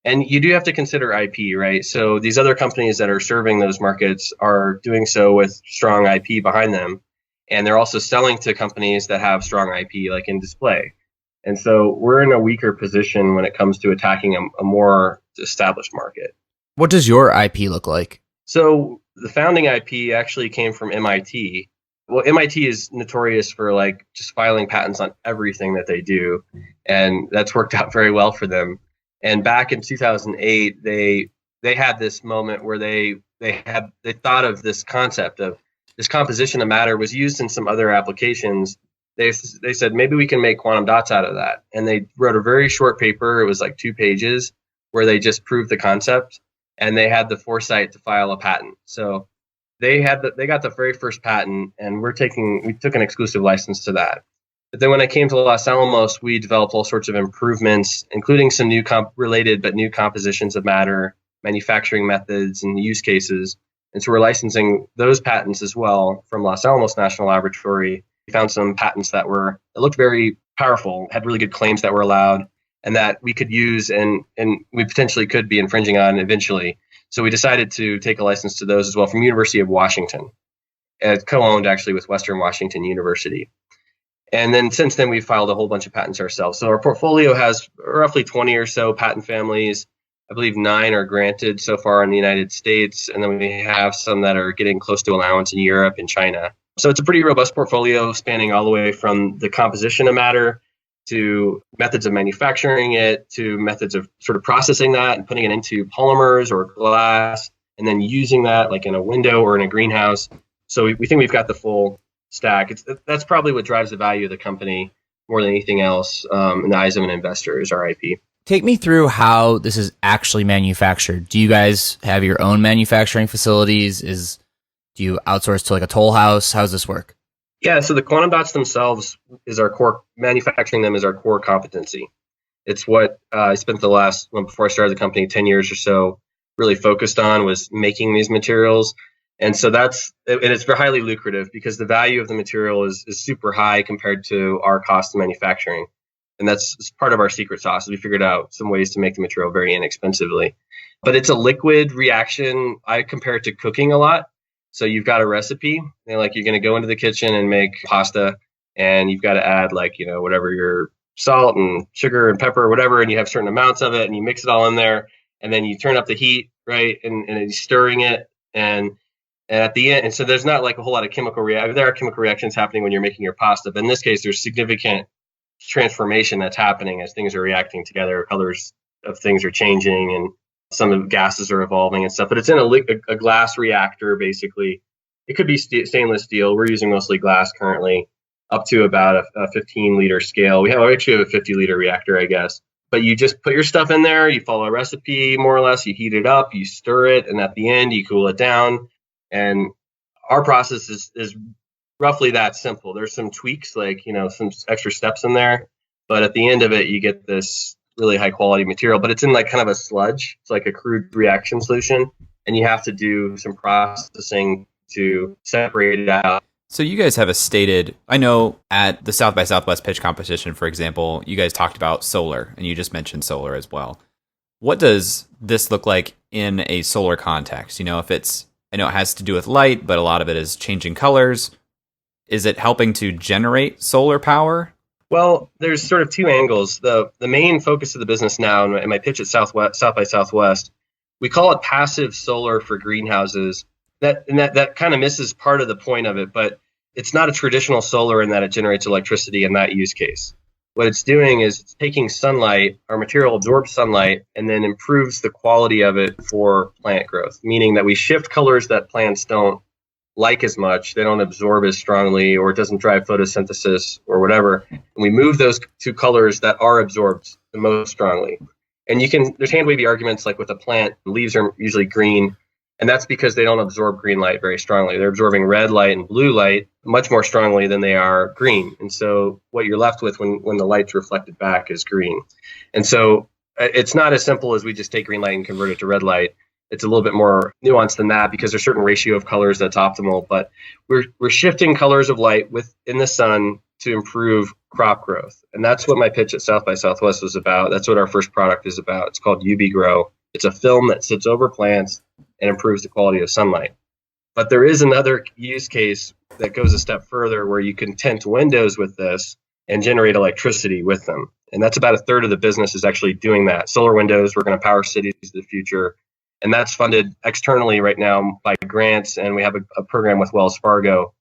And you do have to consider IP, right? So these other companies that are serving those markets are doing so with strong IP behind them. And they're also selling to companies that have strong IP, like in display. And so we're in a weaker position when it comes to attacking a more established market. What does your IP look like? So the founding IP actually came from MIT. Well, MIT is notorious for like just filing patents on everything that they do. And that's worked out very well for them. And back in 2008, they had this moment where they thought of this concept of this composition of matter was used in some other applications. They said, maybe we can make quantum dots out of that. And they wrote a very short paper. It was like 2 pages where they just proved the concept, and they had the foresight to file a patent. So they got the very first patent, and we took an exclusive license to that. But then when it came to Los Alamos, we developed all sorts of improvements, including some new related but new compositions of matter, manufacturing methods, and use cases. And so we're licensing those patents as well from Los Alamos National Laboratory. We found some patents that looked very powerful, had really good claims that were allowed, and that we could use and we potentially could be infringing on eventually. So we decided to take a license to those as well from University of Washington, co-owned actually with Western Washington University. And then since then, we've filed a whole bunch of patents ourselves. So our portfolio has roughly 20 or so patent families. I believe 9 are granted so far in the United States. And then we have some that are getting close to allowance in Europe and China. So it's a pretty robust portfolio spanning all the way from the composition of matter to methods of manufacturing it, to methods of sort of processing that and putting it into polymers or glass, and then using that like in a window or in a greenhouse. So we think we've got the full stack. That's probably what drives the value of the company more than anything else in the eyes of an investor, is our IP. Take me through how this is actually manufactured. Do you guys have your own manufacturing facilities? Do you outsource to like a toll house? How does this work? Yeah, so the quantum dots themselves is our core, manufacturing them is our core competency. It's what I spent before I started the company, 10 years or so, really focused on, was making these materials. And so it's very highly lucrative because the value of the material is super high compared to our cost of manufacturing. And that's part of our secret sauce. We figured out some ways to make the material very inexpensively. But it's a liquid reaction. I compare it to cooking a lot. So you've got a recipe, and like you're going to go into the kitchen and make pasta, and you've got to add whatever your salt and sugar and pepper or whatever, and you have certain amounts of it, and you mix it all in there, and then you turn up the heat, right, and you're stirring it, and at the end, and so there's not like a whole lot of there are chemical reactions happening when you're making your pasta, but in this case, there's significant transformation that's happening as things are reacting together, colors of things are changing, and some of the gases are evolving and stuff, but it's in a glass reactor, basically. It could be stainless steel. We're using mostly glass currently. up to about a 15-liter scale. We actually have a 50-liter reactor, I guess. But you just put your stuff in there, you follow a recipe more or less, you heat it up, you stir it, and at the end you cool it down. And our process is roughly that simple. There's some tweaks, like, some extra steps in there, but at the end of it, you get this really high quality material, but it's in like kind of a sludge. It's like a crude reaction solution, and you have to do some processing to separate it out. So you guys have a stated, I know at the South by Southwest pitch competition, for example, you guys talked about solar, and you just mentioned solar as well. What does this look like in a solar context? If it's, I know it has to do with light, but a lot of it is changing colors. Is it helping to generate solar power? Well, there's sort of two angles. The main focus of the business now, in my pitch at South by Southwest, we call it passive solar for greenhouses. That kind of misses part of the point of it, but it's not a traditional solar in that it generates electricity in that use case. What it's doing is it's taking sunlight, our material absorbs sunlight, and then improves the quality of it for plant growth, meaning that we shift colors that plants don't like as much, they don't absorb as strongly, or it doesn't drive photosynthesis or whatever. And we move those two colors that are absorbed the most strongly. And there's hand wavy arguments, like with a plant, leaves are usually green. And that's because they don't absorb green light very strongly. They're absorbing red light and blue light much more strongly than they are green. And so what you're left with when the light's reflected back is green. And so it's not as simple as we just take green light and convert it to red light. It's a little bit more nuanced than that, because there's a certain ratio of colors that's optimal. But we're shifting colors of light within the sun to improve crop growth. And that's what my pitch at South by Southwest was about. That's what our first product is about. It's called UbiQD. It's a film that sits over plants and improves the quality of sunlight. But there is another use case that goes a step further, where you can tint windows with this and generate electricity with them. And that's about a third of the business is actually doing that. Solar windows, we're going to power cities in the future. And that's funded externally right now by grants. And we have a program with Wells Fargo.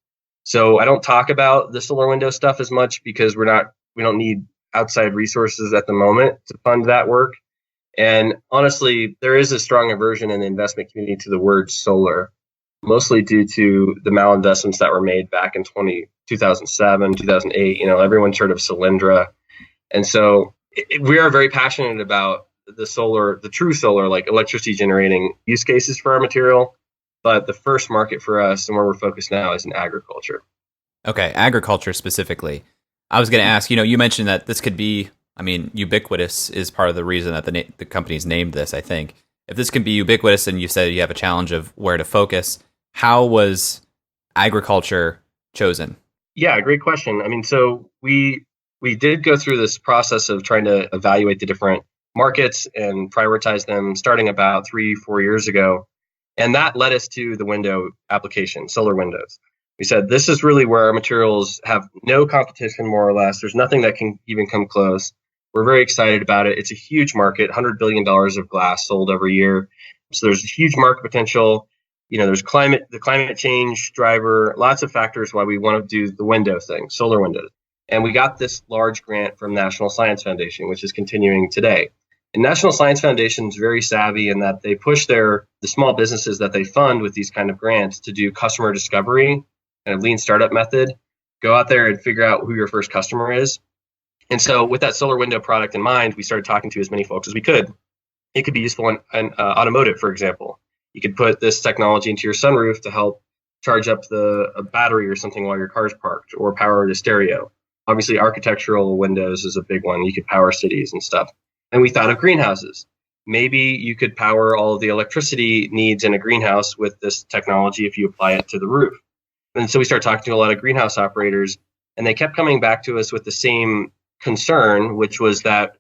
So I don't talk about the solar window stuff as much, because we don't need outside resources at the moment to fund that work. And honestly, there is a strong aversion in the investment community to the word solar, mostly due to the malinvestments that were made back in 2007, 2008. Everyone's heard of Solyndra. And so we are very passionate about the true solar, like electricity generating use cases for our material. But the first market for us, and where we're focused now, is in agriculture. Okay, agriculture specifically. I was going to ask, you mentioned that this could be, ubiquitous is part of the reason that the company's named this, I think. If this can be ubiquitous, and you said you have a challenge of where to focus, how was agriculture chosen? Yeah, great question. So we did go through this process of trying to evaluate the different markets and prioritize them starting about 3-4 years ago. And that led us to the window application, solar windows. We said, this is really where our materials have no competition, more or less. There's nothing that can even come close. We're very excited about it. It's a huge market, $100 billion of glass sold every year. So there's a huge market potential. There's the climate change driver, lots of factors why we want to do the window thing, solar windows. And we got this large grant from National Science Foundation, which is continuing today. And National Science Foundation is very savvy in that they push the small businesses that they fund with these kind of grants to do customer discovery and a lean startup method. Go out there and figure out who your first customer is. And so with that solar window product in mind, we started talking to as many folks as we could. It could be useful in automotive, for example. You could put this technology into your sunroof to help charge up a battery or something while your car's parked, or power the stereo. Obviously, architectural windows is a big one. You could power cities and stuff. And we thought of greenhouses. Maybe you could power all of the electricity needs in a greenhouse with this technology if you apply it to the roof. And so we started talking to a lot of greenhouse operators, and they kept coming back to us with the same concern, which was that,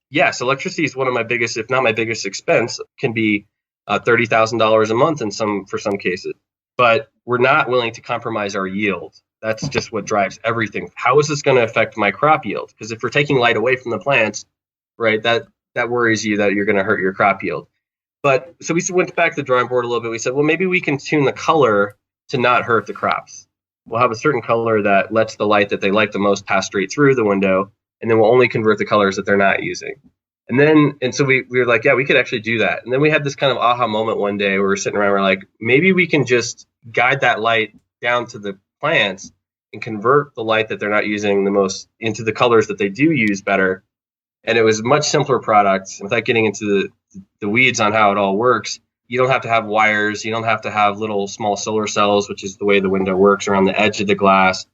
yes, electricity is one of my biggest, if not my biggest expense, can be $30,000 a month for some cases. But we're not willing to compromise our yield. That's just what drives everything. How is this going to affect my crop yield? Because if we're taking light away from the plants, right, that worries you that you're going to hurt your crop yield. But so we went back to the drawing board a little bit. We said, well, maybe we can tune the color to not hurt the crops. We'll have a certain color that lets the light that they like the most pass straight through the window, and then we'll only convert the colors that they're not using. And so we were like, yeah, we could actually do that. And then we had this kind of aha moment one day where we're sitting around, we're like, maybe we can just guide that light down to the plants and convert the light that they're not using the most into the colors that they do use better. And it was a much simpler product without getting into the weeds on how it all works. You don't have to have wires. You don't have to have little small solar cells, which is the way the window works around the edge of the glass.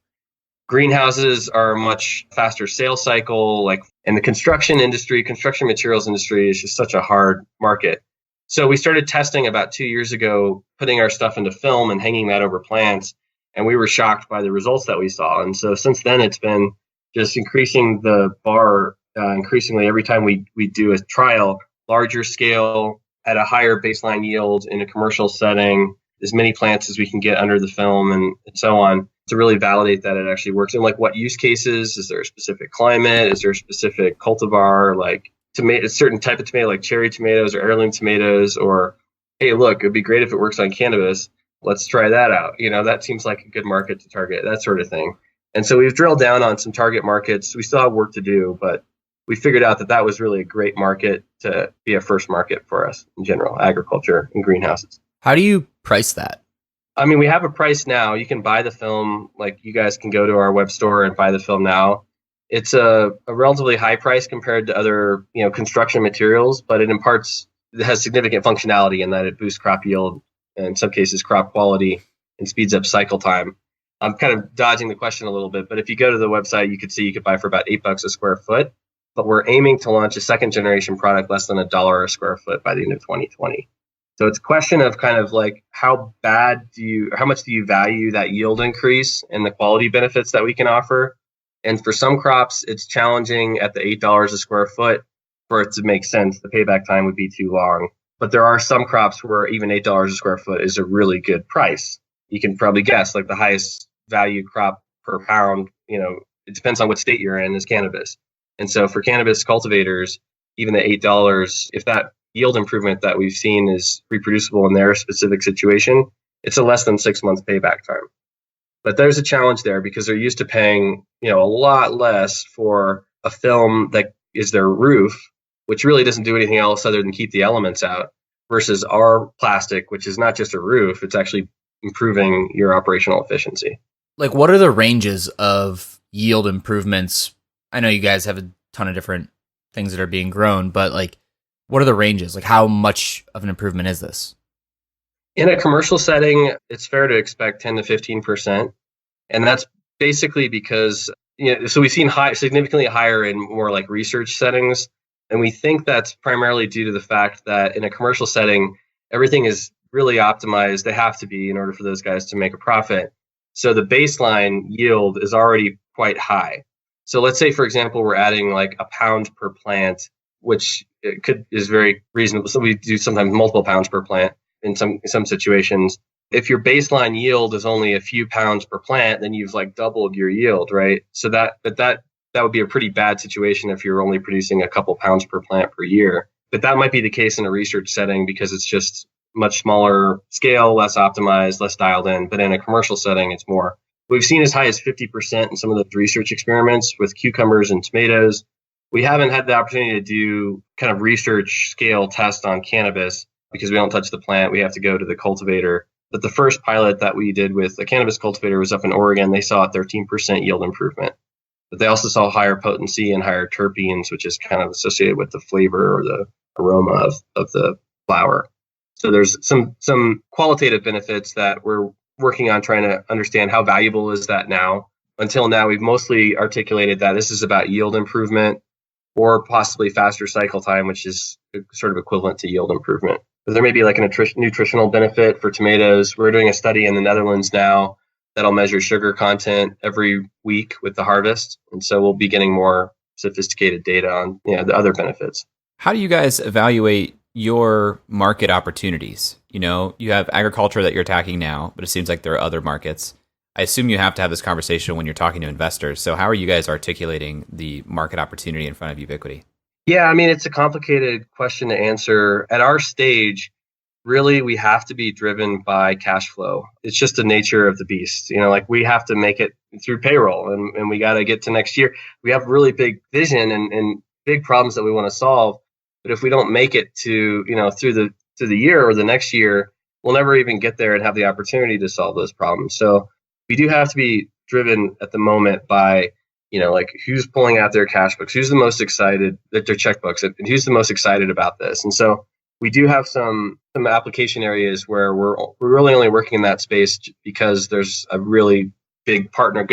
Greenhouses are a much faster sales cycle. And the construction materials industry is just such a hard market. So we started testing about 2 years ago, putting our stuff into film and hanging that over plants. And we were shocked by the results that we saw. And so since then, it's been just increasing the bar increasingly every time we do a trial, larger scale at a higher baseline yield in a commercial setting, as many plants as we can get under the film and so on to really validate that it actually works. And what use cases? Is there a specific climate? Is there a specific cultivar, a certain type of tomato, like cherry tomatoes or heirloom tomatoes? Or, hey, look, it'd be great if it works on cannabis. Let's try that out. That seems like a good market to target, that sort of thing. And so we've drilled down on some target markets. We still have work to do, but we figured out that was really a great market to be a first market for us in general, agriculture and greenhouses. How do you price that? I mean, we have a price now. You can buy the film. You guys can go to our web store and buy the film now. It's a relatively high price compared to other, construction materials, but it has significant functionality in that it boosts crop yield, and in some cases crop quality, and speeds up cycle time. I'm kind of dodging the question a little bit, but if you go to the website, you could see you could buy for about $8 a square foot. But we're aiming to launch a second generation product less than $1 a square foot by the end of 2020. So it's a question of kind of how much do you value that yield increase and the quality benefits that we can offer? And for some crops, it's challenging at the $8 a square foot for it to make sense. The payback time would be too long. But there are some crops where even $8 a square foot is a really good price. You can probably guess, the highest value crop per pound, it depends on what state you're in, is cannabis. And so for cannabis cultivators, even the $8, if that yield improvement that we've seen is reproducible in their specific situation, it's a less than 6 month payback time. But there's a challenge there because they're used to paying, a lot less for a film that is their roof, which really doesn't do anything else other than keep the elements out, versus our plastic, which is not just a roof, it's actually improving your operational efficiency. What are the ranges of yield improvements? I know you guys have a ton of different things that are being grown, but what are the ranges? How much of an improvement is this? In a commercial setting, it's fair to expect 10 to 15%. And that's basically because, so we've seen significantly higher in more research settings. And we think that's primarily due to the fact that in a commercial setting, everything is really optimized. They have to be in order for those guys to make a profit. So the baseline yield is already quite high. So let's say, for example, we're adding a pound per plant, which is very reasonable. So we do sometimes multiple pounds per plant in some situations. If your baseline yield is only a few pounds per plant, then you've doubled your yield, right? So that would be a pretty bad situation if you're only producing a couple pounds per plant per year. But that might be the case in a research setting because it's just much smaller scale, less optimized, less dialed in. But in a commercial setting, it's more. We've seen as high as 50% in some of the research experiments with cucumbers and tomatoes. We haven't had the opportunity to do kind of research scale tests on cannabis because we don't touch the plant. We have to go to the cultivator. But the first pilot that we did with a cannabis cultivator was up in Oregon. They saw a 13% yield improvement. But they also saw higher potency and higher terpenes, which is kind of associated with the flavor or the aroma of the flower. So there's some qualitative benefits that we're working on trying to understand how valuable is that now. Until now, we've mostly articulated that this is about yield improvement or possibly faster cycle time, which is sort of equivalent to yield improvement. But there may be a nutritional benefit for tomatoes. We're doing a study in the Netherlands now that'll measure sugar content every week with the harvest. And so we'll be getting more sophisticated data on the other benefits. How do you guys evaluate your market opportunities? You have agriculture that you're attacking now, but it seems like there are other markets. I assume you have to have this conversation when you're talking to investors. So how are you guys articulating the market opportunity in front of UbiQD? Yeah, I mean, it's a complicated question to answer. At our stage, really, we have to be driven by cash flow. It's just the nature of the beast. We have to make it through payroll and we got to get to next year. We have really big vision and big problems that we want to solve. But if we don't make it to, through the year or the next year, we'll never even get there and have the opportunity to solve those problems. So we do have to be driven at the moment by, like who's pulling out their cash books, who's the most excited, their checkbooks, and who's the most excited about this. And so we do have some application areas where we're really only working in that space because there's a really good partner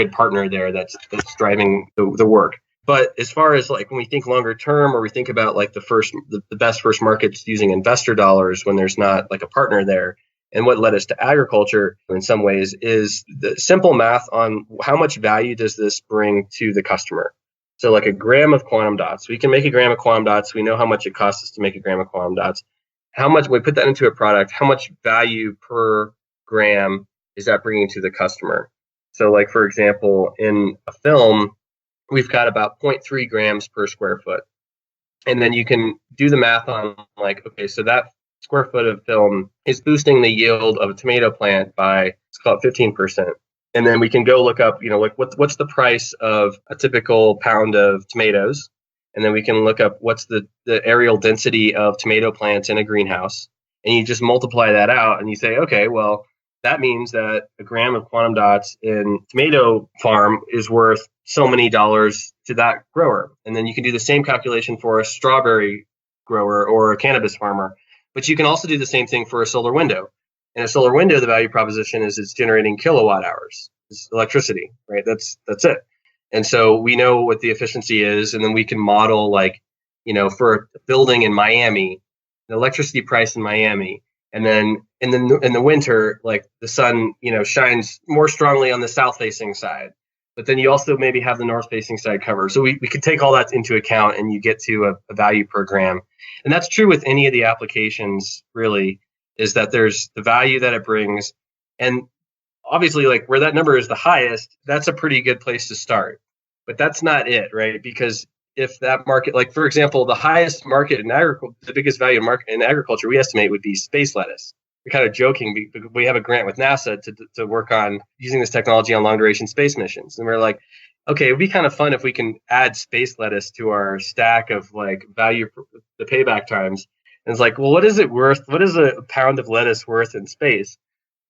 there that's driving the work. But as far as like when we think longer term, or we think about like the best first markets using investor dollars when there's not like a partner there, and what led us to agriculture in some ways is the simple math on how much value does this bring to the customer. So like a gram of quantum dots, we can make a gram of quantum dots. We know how much it costs us to make a gram of quantum dots. How much, when we put that into a product, how much value per gram is that bringing to the customer? So like, for example, in a film, we've got about 0.3 grams per square foot. And then you can do the math on like, okay, so that square foot of film is boosting the yield of a tomato plant by, let's call it 15%. And then we can go look up, like what's the price of a typical pound of tomatoes? And then we can look up what's the aerial density of tomato plants in a greenhouse. And you just multiply that out and you say, okay, well, that means that a gram of quantum dots in tomato farm is worth so many dollars to that grower. And then you can do the same calculation for a strawberry grower or a cannabis farmer. But you can also do the same thing for a solar window. In a solar window, the value proposition is it's generating kilowatt hours. It's electricity, right? That's it. And so we know what the efficiency is, and then we can model like, for a building in Miami, the electricity price in Miami, and then in the winter, like the sun, shines more strongly on the south-facing side, but then you also maybe have the north-facing side covered. So we could take all that into account, and you get to a value per gram. And that's true with any of the applications, really, is that there's the value that it brings. And obviously, like where that number is the highest, that's a pretty good place to start. But that's not it, right? Because if that market, like for example, the highest market in agriculture, the biggest value market in agriculture, we estimate would be space lettuce. We're kind of joking because we have a grant with NASA to work on using this technology on long duration space missions. And we're like, okay, it would be kind of fun if we can add space lettuce to our stack of like value, the payback times. And it's like, well, what is it worth? What is a pound of lettuce worth in space?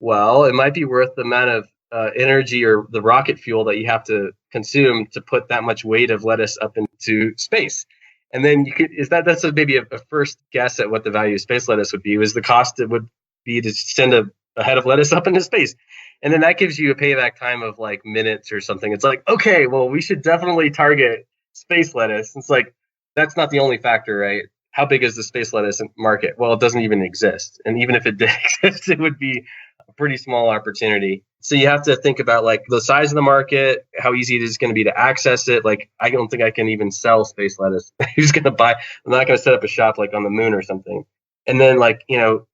Well, it might be worth the amount of energy or the rocket fuel that you have to consume to put that much weight of lettuce up into space. And then that's maybe a first guess at what the value of space lettuce would be, was the cost it would be to send a head of lettuce up into space. And then that gives you a payback time of like minutes or something. It's like, okay, well, we should definitely target space lettuce. It's like, that's not the only factor, right? How big is the space lettuce market? Well, it doesn't even exist. And even if it did exist, it would be a pretty small opportunity. So you have to think about like the size of the market, how easy it is going to be to access it. Like, I don't think I can even sell space lettuce. Who's going to buy? I'm not going to set up a shop like on the moon or something. And then like,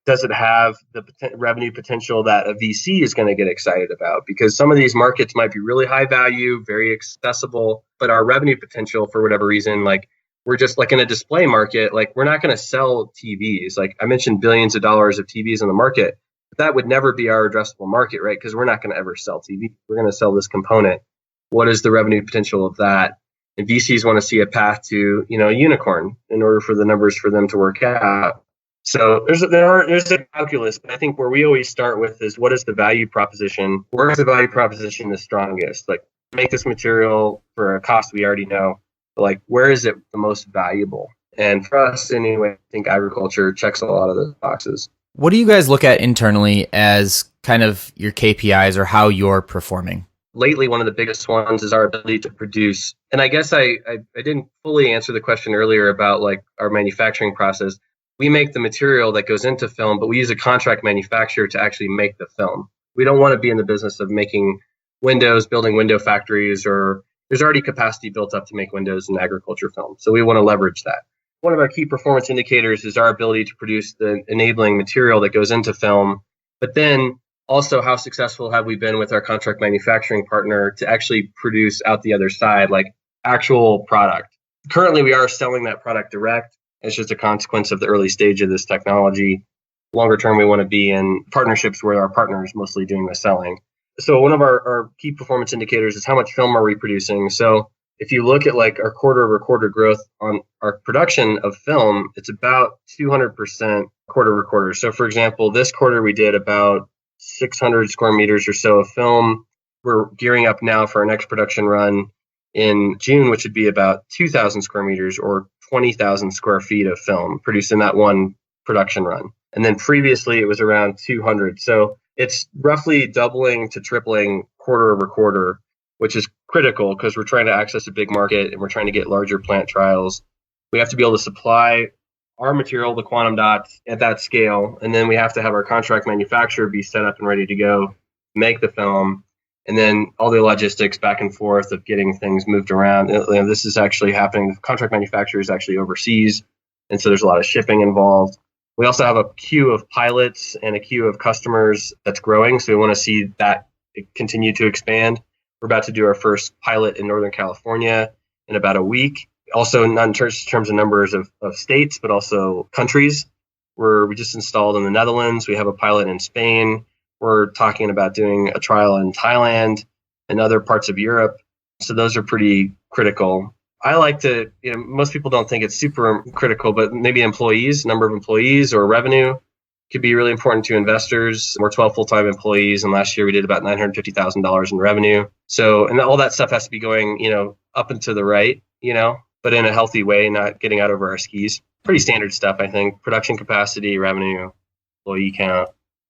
does it have the revenue potential that a VC is going to get excited about? Because some of these markets might be really high value, very accessible, but our revenue potential for whatever reason, like we're just like in a display market, like we're not going to sell TVs. Like I mentioned billions of dollars of TVs in the market. That would never be our addressable market, right? Because we're not going to ever sell TV. We're going to sell this component. What is the revenue potential of that? And VCs want to see a path to, a unicorn in order for the numbers for them to work out. So there's a calculus, but I think where we always start with is what is the value proposition? Where is the value proposition the strongest? Like make this material for a cost we already know, but like where is it the most valuable? And for us anyway, I think agriculture checks a lot of those boxes. What do you guys look at internally as kind of your KPIs or how you're performing? Lately, one of the biggest ones is our ability to produce. And I guess I didn't fully answer the question earlier about like our manufacturing process. We make the material that goes into film, but we use a contract manufacturer to actually make the film. We don't want to be in the business of making windows, building window factories, or there's already capacity built up to make windows in agriculture film. So we want to leverage that. One of our key performance indicators is our ability to produce the enabling material that goes into film, but then also how successful have we been with our contract manufacturing partner to actually produce out the other side, like actual product. Currently, we are selling that product direct. It's just a consequence of the early stage of this technology. Longer term, we want to be in partnerships where our partner is mostly doing the selling. So one of our key performance indicators is how much film are we producing. So if you look at like our quarter-over-quarter growth on our production of film, it's about 200% quarter-over-quarter. So for example, this quarter we did about 600 square meters or so of film. we're gearing up now for our next production run in June, which would be about 2,000 square meters or 20,000 square feet of film produced in that one production run. And then previously it was around 200. So it's roughly doubling to tripling quarter over quarter, which is critical because we're trying to access a big market and we're trying to get larger plant trials. We have to be able to supply our material, the quantum dots, at that scale. And then we have to have our contract manufacturer be set up and ready to go, make the film. And then all the logistics back and forth of getting things moved around. This is actually happening. The contract manufacturer is actually overseas. And so there's a lot of shipping involved. We also have a queue of pilots and a queue of customers that's growing. So we want to see that continue to expand. We're about to do our first pilot in Northern California in about a week. Also, not in terms of numbers of states, but also countries. We just installed in the Netherlands. We have a pilot in Spain. We're talking about doing a trial in Thailand and other parts of Europe. So those are pretty critical. I like to, most people don't think it's super critical, but maybe number of employees or revenue could be really important to investors. We're 12 full-time employees, and last year we did about $950,000 in revenue. So, and all that stuff has to be going, up and to the right, but in a healthy way, not getting out over our skis. Pretty standard stuff, I think. Production capacity, revenue, employee count,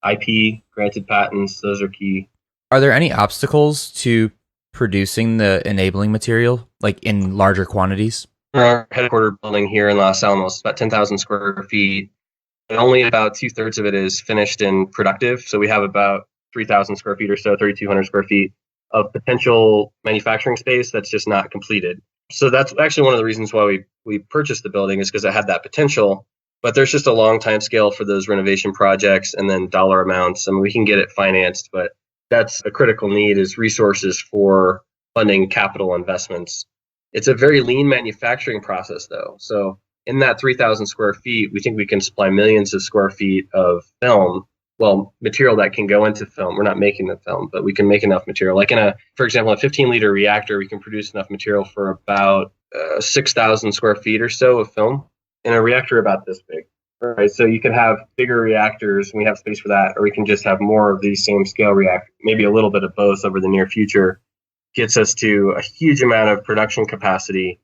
IP, granted patents, those are key. Are there any obstacles to producing the enabling material, like in larger quantities? Our headquarters building here in Los Alamos, about 10,000 square feet. And only about 2/3 of it is finished and productive. So we have about 3,000 square feet or so, 3,200 square feet of potential manufacturing space that's just not completed. So that's actually one of the reasons why we purchased the building, is because it had that potential. But there's just a long time scale for those renovation projects and then dollar amounts. I mean, we can get it financed, but that's a critical need, is resources for funding capital investments. It's a very lean manufacturing process, though. So in that 3,000 square feet, we think we can supply millions of square feet of film, material that can go into film. We're not making the film, but we can make enough material. Like for example, a 15-liter reactor, we can produce enough material for about 6,000 square feet or so of film in a reactor about this big. Right, so you can have bigger reactors, and we have space for that, or we can just have more of these same scale reactors, maybe a little bit of both over the near future. Gets us to a huge amount of production capacity,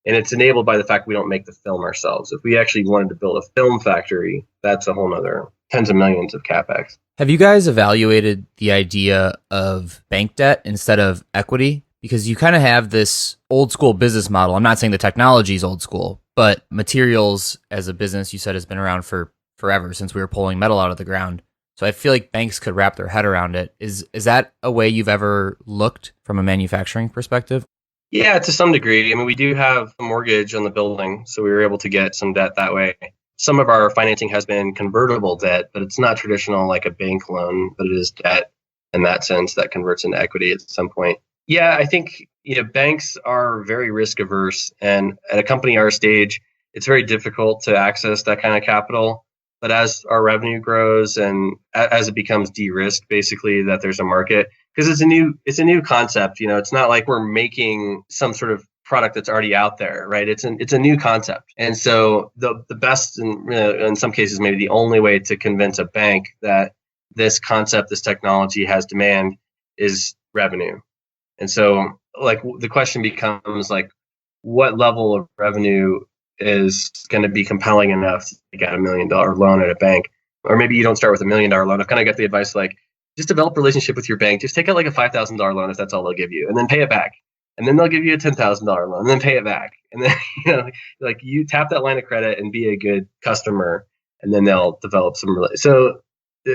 and it's enabled by the fact we don't make the film ourselves. If we actually wanted to build a film factory, that's a whole nother tens of millions of CapEx. Have you guys evaluated the idea of bank debt instead of equity? Because you kind of have this old school business model. I'm not saying the technology is old school, but materials as a business, you said, has been around for forever, since we were pulling metal out of the ground. So I feel like banks could wrap their head around it. Is that a way you've ever looked from a manufacturing perspective? Yeah, to some degree. I mean, we do have a mortgage on the building, so we were able to get some debt that way. Some of our financing has been convertible debt, but it's not traditional like a bank loan, but it is debt in that sense that converts into equity at some point. Yeah, I think banks are very risk averse, and at a company our stage, it's very difficult to access that kind of capital. But as our revenue grows and as it becomes de-risked, basically, that there's a market, because it's a new concept. It's not like we're making some sort of product that's already out there, right? It's a new concept, and so the best, and in some cases maybe the only way to convince a bank that this concept, this technology has demand, is revenue. And so, the question becomes, what level of revenue is going to be compelling enough to get $1 million loan at a bank? Or maybe you don't start with $1 million loan. I've kind of got the advice, just develop a relationship with your bank. Just take out a $5,000 loan if that's all they'll give you, and then pay it back. And then they'll give you a $10,000 loan, and then pay it back. And then, you tap that line of credit and be a good customer, and then they'll develop some So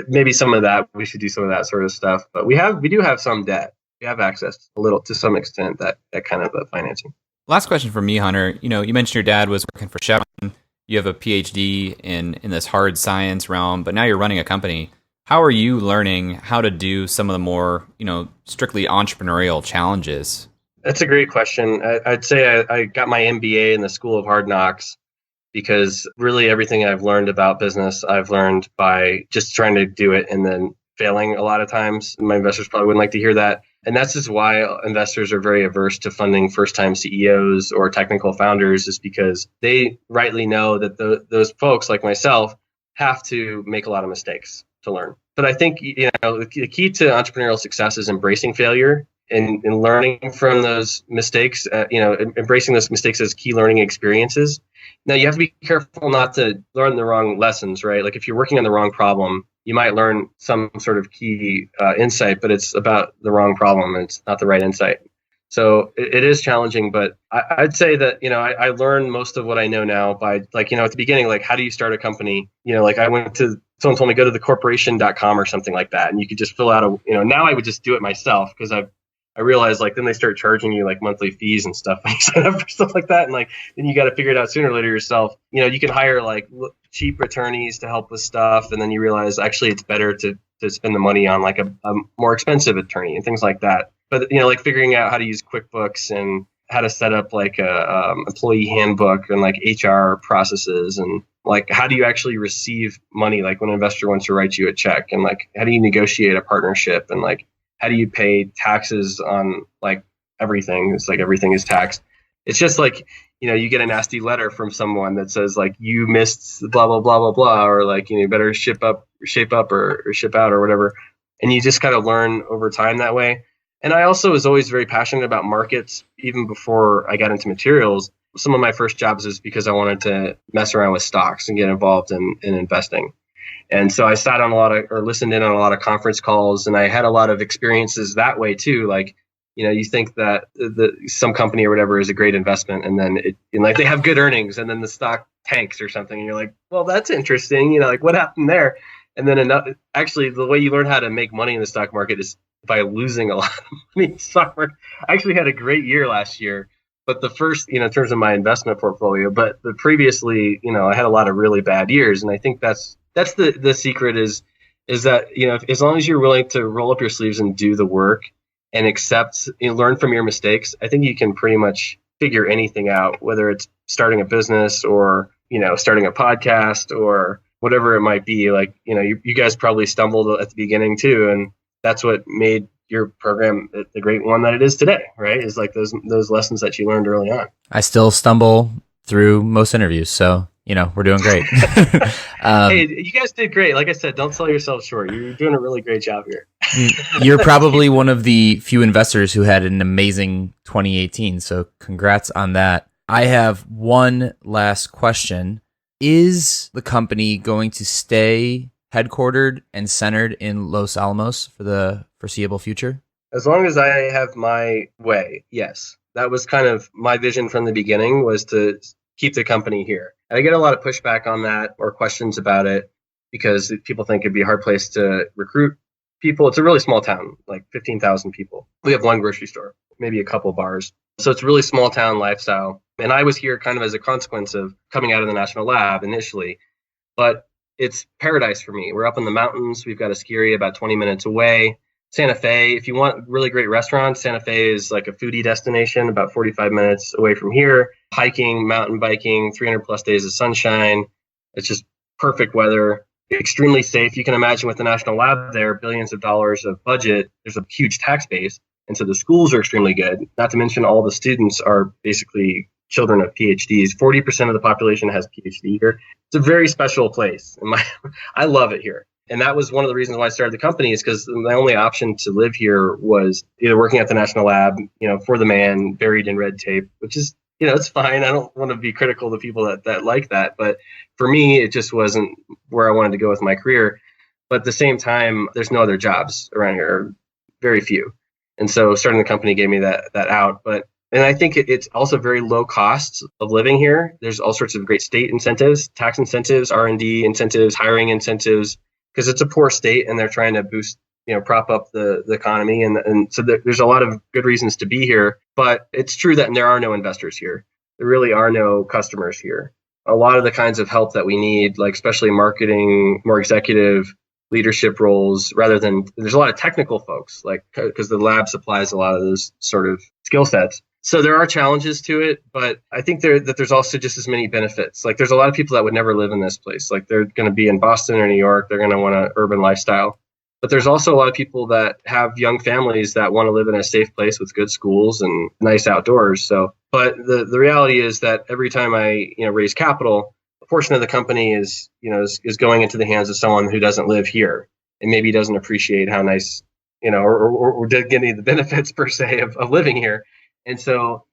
maybe some of that, we should do some of that sort of stuff. But we do have some debt. We have access to some extent, that kind of financing. Last question for me, Hunter. You mentioned your dad was working for Chevron. You have a PhD in this hard science realm, but now you're running a company. How are you learning how to do some of the more, strictly entrepreneurial challenges? That's a great question. I'd say I got my MBA in the School of Hard Knocks, because really everything I've learned about business, I've learned by just trying to do it and then failing a lot of times. My investors probably wouldn't like to hear that. And that's just why investors are very averse to funding first-time CEOs or technical founders, is because they rightly know that those folks like myself have to make a lot of mistakes to learn. But I think, the key to entrepreneurial success is embracing failure and learning from those mistakes, embracing those mistakes as key learning experiences. Now, you have to be careful not to learn the wrong lessons, right? Like if you're working on the wrong problem, you might learn some sort of key insight, but it's about the wrong problem and it's not the right insight. So it is challenging, but I'd say that, I learned most of what I know now by at the beginning, like how do you start a company? Someone told me go to thecorporation.com or something like that. And you could just fill out now I would just do it myself because I realized then they start charging you monthly fees and stuff when you sign up for stuff like that. And then you got to figure it out sooner or later yourself. You can hire cheap attorneys to help with stuff. And then you realize actually it's better to spend the money on a more expensive attorney and things like that. But, figuring out how to use QuickBooks and how to set up a employee handbook and HR processes and how do you actually receive money when an investor wants to write you a check and how do you negotiate a partnership and how do you pay taxes on everything? It's everything is taxed. It's just you get a nasty letter from someone that says you missed blah, blah, blah, blah, blah, or you better shape up or ship out or whatever. And you just kind of learn over time that way. And I also was always very passionate about markets, even before I got into materials. Some of my first jobs is because I wanted to mess around with stocks and get involved in investing. And so I sat on listened in on a lot of conference calls, and I had a lot of experiences that way too. You think that some company or whatever is a great investment, and then they have good earnings, and then the stock tanks or something, and you're like, well, that's interesting. What happened there? And then actually, the way you learn how to make money in the stock market is by losing a lot of money in the stock market. I actually had a great year last year, but the first, in terms of my investment portfolio, but previously, I had a lot of really bad years, and I think that's the secret is that as long as you're willing to roll up your sleeves and do the work and accept learn from your mistakes, I think you can pretty much figure anything out, whether it's starting a business or starting a podcast or whatever it might be. You guys probably stumbled at the beginning too, and that's what made your program the great one that it is today, right? Is those lessons that you learned early on. I still stumble through most interviews, so we're doing great. Hey, you guys did great. Like I said, don't sell yourself short. You're doing a really great job here. You're probably one of the few investors who had an amazing 2018, so congrats on that. I have one last question. Is the company going to stay headquartered and centered in Los Alamos for the foreseeable future? As long as I have my way, yes. That was kind of my vision from the beginning, was to keep the company here. And I get a lot of pushback on that or questions about it because people think it'd be a hard place to recruit people. It's a really small town, 15,000 people. We have one grocery store, maybe a couple bars. So it's a really small town lifestyle. And I was here kind of as a consequence of coming out of the National Lab initially. But it's paradise for me. We're up in the mountains. We've got a ski area about 20 minutes away. Santa Fe, if you want really great restaurants, Santa Fe is like a foodie destination about 45 minutes away from here. Hiking, mountain biking, 300 plus days of sunshine. It's just perfect weather, extremely safe. You can imagine with the National Lab there, billions of dollars of budget. There's a huge tax base. And so the schools are extremely good. Not to mention all the students are basically children of PhDs. 40% of the population has PhD here. It's a very special place. And I love it here. And that was one of the reasons why I started the company, is because my only option to live here was either working at the National Lab, for the man, buried in red tape, which is, it's fine. I don't want to be critical to people that like that. But for me, it just wasn't where I wanted to go with my career. But at the same time, there's no other jobs around here, or very few. And so starting the company gave me that out. And I think it's also very low cost of living here. There's all sorts of great state incentives, tax incentives, R&D incentives, hiring incentives, because it's a poor state and they're trying to boost, prop up the economy. And so there's a lot of good reasons to be here. But it's true that there are no investors here. There really are no customers here. A lot of the kinds of help that we need, like especially marketing, more executive leadership roles, there's a lot of technical folks, because the lab supplies a lot of those sort of skill sets. So there are challenges to it, but I think there's also just as many benefits. There's a lot of people that would never live in this place. They're going to be in Boston or New York. They're going to want an urban lifestyle. But there's also a lot of people that have young families that want to live in a safe place with good schools and nice outdoors. But the reality is that every time I raise capital, a portion of the company is going into the hands of someone who doesn't live here. and maybe doesn't appreciate how nice, or did get any of the benefits per se of living here. And so,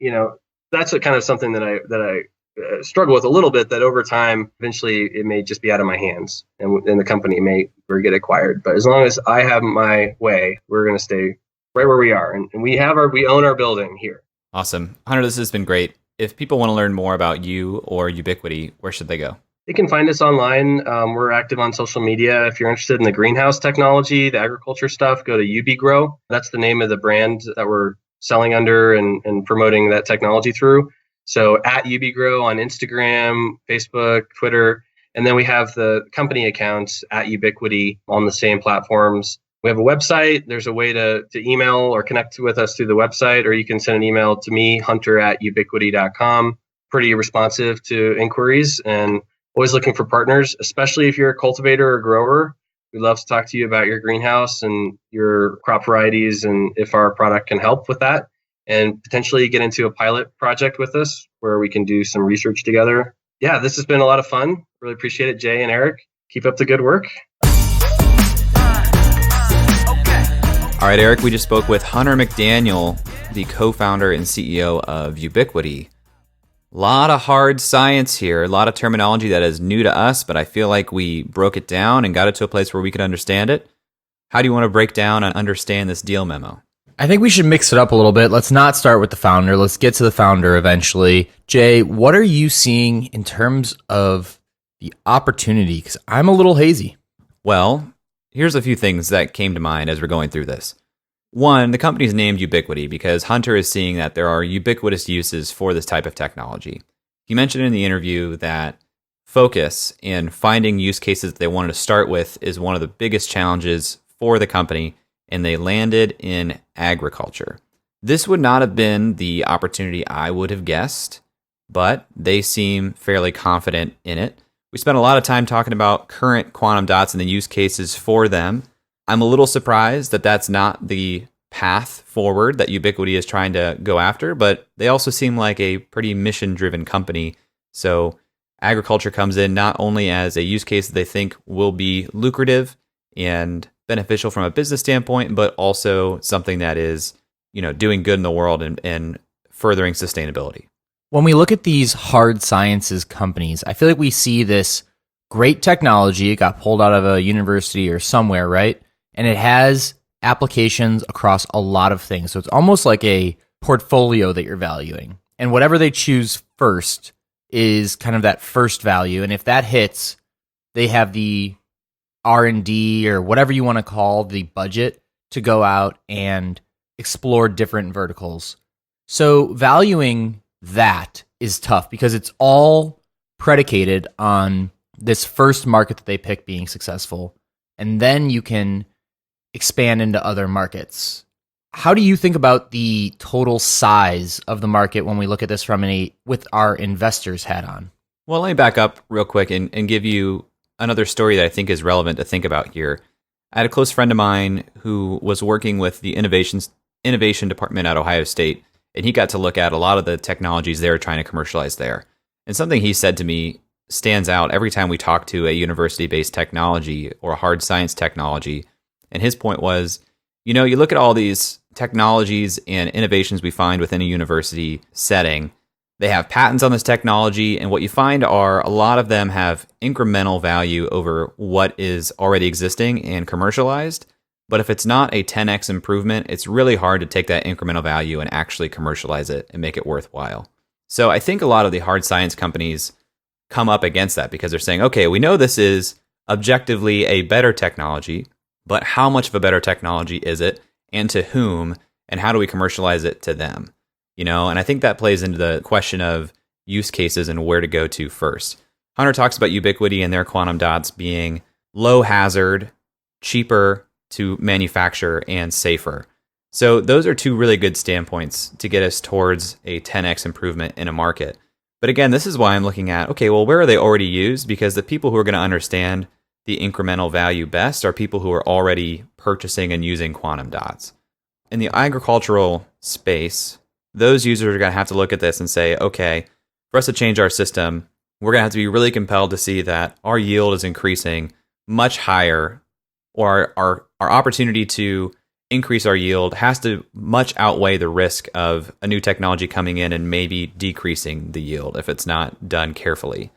that's kind of something that I struggle with a little bit, that over time, eventually it may just be out of my hands and the company may get acquired. But as long as I have my way, we're going to stay right where we are. And we own our building here. Awesome. Hunter, this has been great. If people want to learn more about you or UbiQD, where should they go? They can find us online. We're active on social media. If you're interested in the greenhouse technology, the agriculture stuff, go to UbiGrow. That's the name of the brand that we're selling under and promoting that technology through. So at UbiGrow on Instagram, Facebook, Twitter, and then we have the company accounts at UbiQD on the same platforms. We have a website. There's a way to email or connect with us through the website, or you can send an email to me, hunter@ubiquity.com. Pretty responsive to inquiries and always looking for partners, especially if you're a cultivator or grower. We'd love to talk to you about your greenhouse and your crop varieties and if our product can help with that, and potentially get into a pilot project with us where we can do some research together. Yeah, this has been a lot of fun. Really appreciate it, Jay and Eric. Keep up the good work. All right, Eric, we just spoke with Hunter McDaniel, the co-founder and CEO of UbiQD. A lot of hard science here, a lot of terminology that is new to us, but I feel like we broke it down and got it to a place where we could understand it. How do you want to break down and understand this deal memo? I think we should mix it up a little bit. Let's not start with the founder. Let's get to the founder eventually. Jay, what are you seeing in terms of the opportunity? Because I'm a little hazy. Well, here's a few things that came to mind as we're going through this. One, the company's named UbiQD because Hunter is seeing that there are ubiquitous uses for this type of technology. He mentioned in the interview that focus and finding use cases that they wanted to start with is one of the biggest challenges for the company, and they landed in agriculture. This would not have been the opportunity I would have guessed, but they seem fairly confident in it. We spent a lot of time talking about current quantum dots and the use cases for them. I'm a little surprised that that's not the path forward that UbiQD is trying to go after, but they also seem like a pretty mission-driven company. So agriculture comes in not only as a use case that they think will be lucrative and beneficial from a business standpoint, but also something that is, doing good in the world and furthering sustainability. When we look at these hard sciences companies, I feel like we see this great technology. It got pulled out of a university or somewhere, right? And it has applications across a lot of things. So it's almost like a portfolio that you're valuing. And whatever they choose first is kind of that first value. And if that hits, they have the R&D or whatever you want to call the budget to go out and explore different verticals. So valuing that is tough because it's all predicated on this first market that they pick being successful. And then you can expand into other markets. How do you think about the total size of the market when we look at this from with our investors hat on? Well, let me back up real quick and give you another story that I think is relevant to think about here. I had a close friend of mine who was working with the innovation department at Ohio State, and he got to look at a lot of the technologies they were trying to commercialize there. And something he said to me stands out every time we talk to a university-based technology or a hard science technology. And his point was, you look at all these technologies and innovations we find within a university setting, they have patents on this technology, and what you find are a lot of them have incremental value over what is already existing and commercialized. But if it's not a 10x improvement, it's really hard to take that incremental value and actually commercialize it and make it worthwhile. So I think a lot of the hard science companies come up against that because they're saying, okay, we know this is objectively a better technology, but how much of a better technology is it, and to whom, and how do we commercialize it to them? And I think that plays into the question of use cases and where to go to first. Hunter talks about UbiQD and their quantum dots being low hazard, cheaper to manufacture, and safer. So those are two really good standpoints to get us towards a 10x improvement in a market. But again, this is why I'm looking at, okay, well, where are they already used? Because the people who are going to understand the incremental value best are people who are already purchasing and using quantum dots. In the agricultural space, those users are going to have to look at this and say, okay, for us to change our system, we're going to have to be really compelled to see that our yield is increasing much higher or our opportunity to increase our yield has to much outweigh the risk of a new technology coming in and maybe decreasing the yield if it's not done carefully.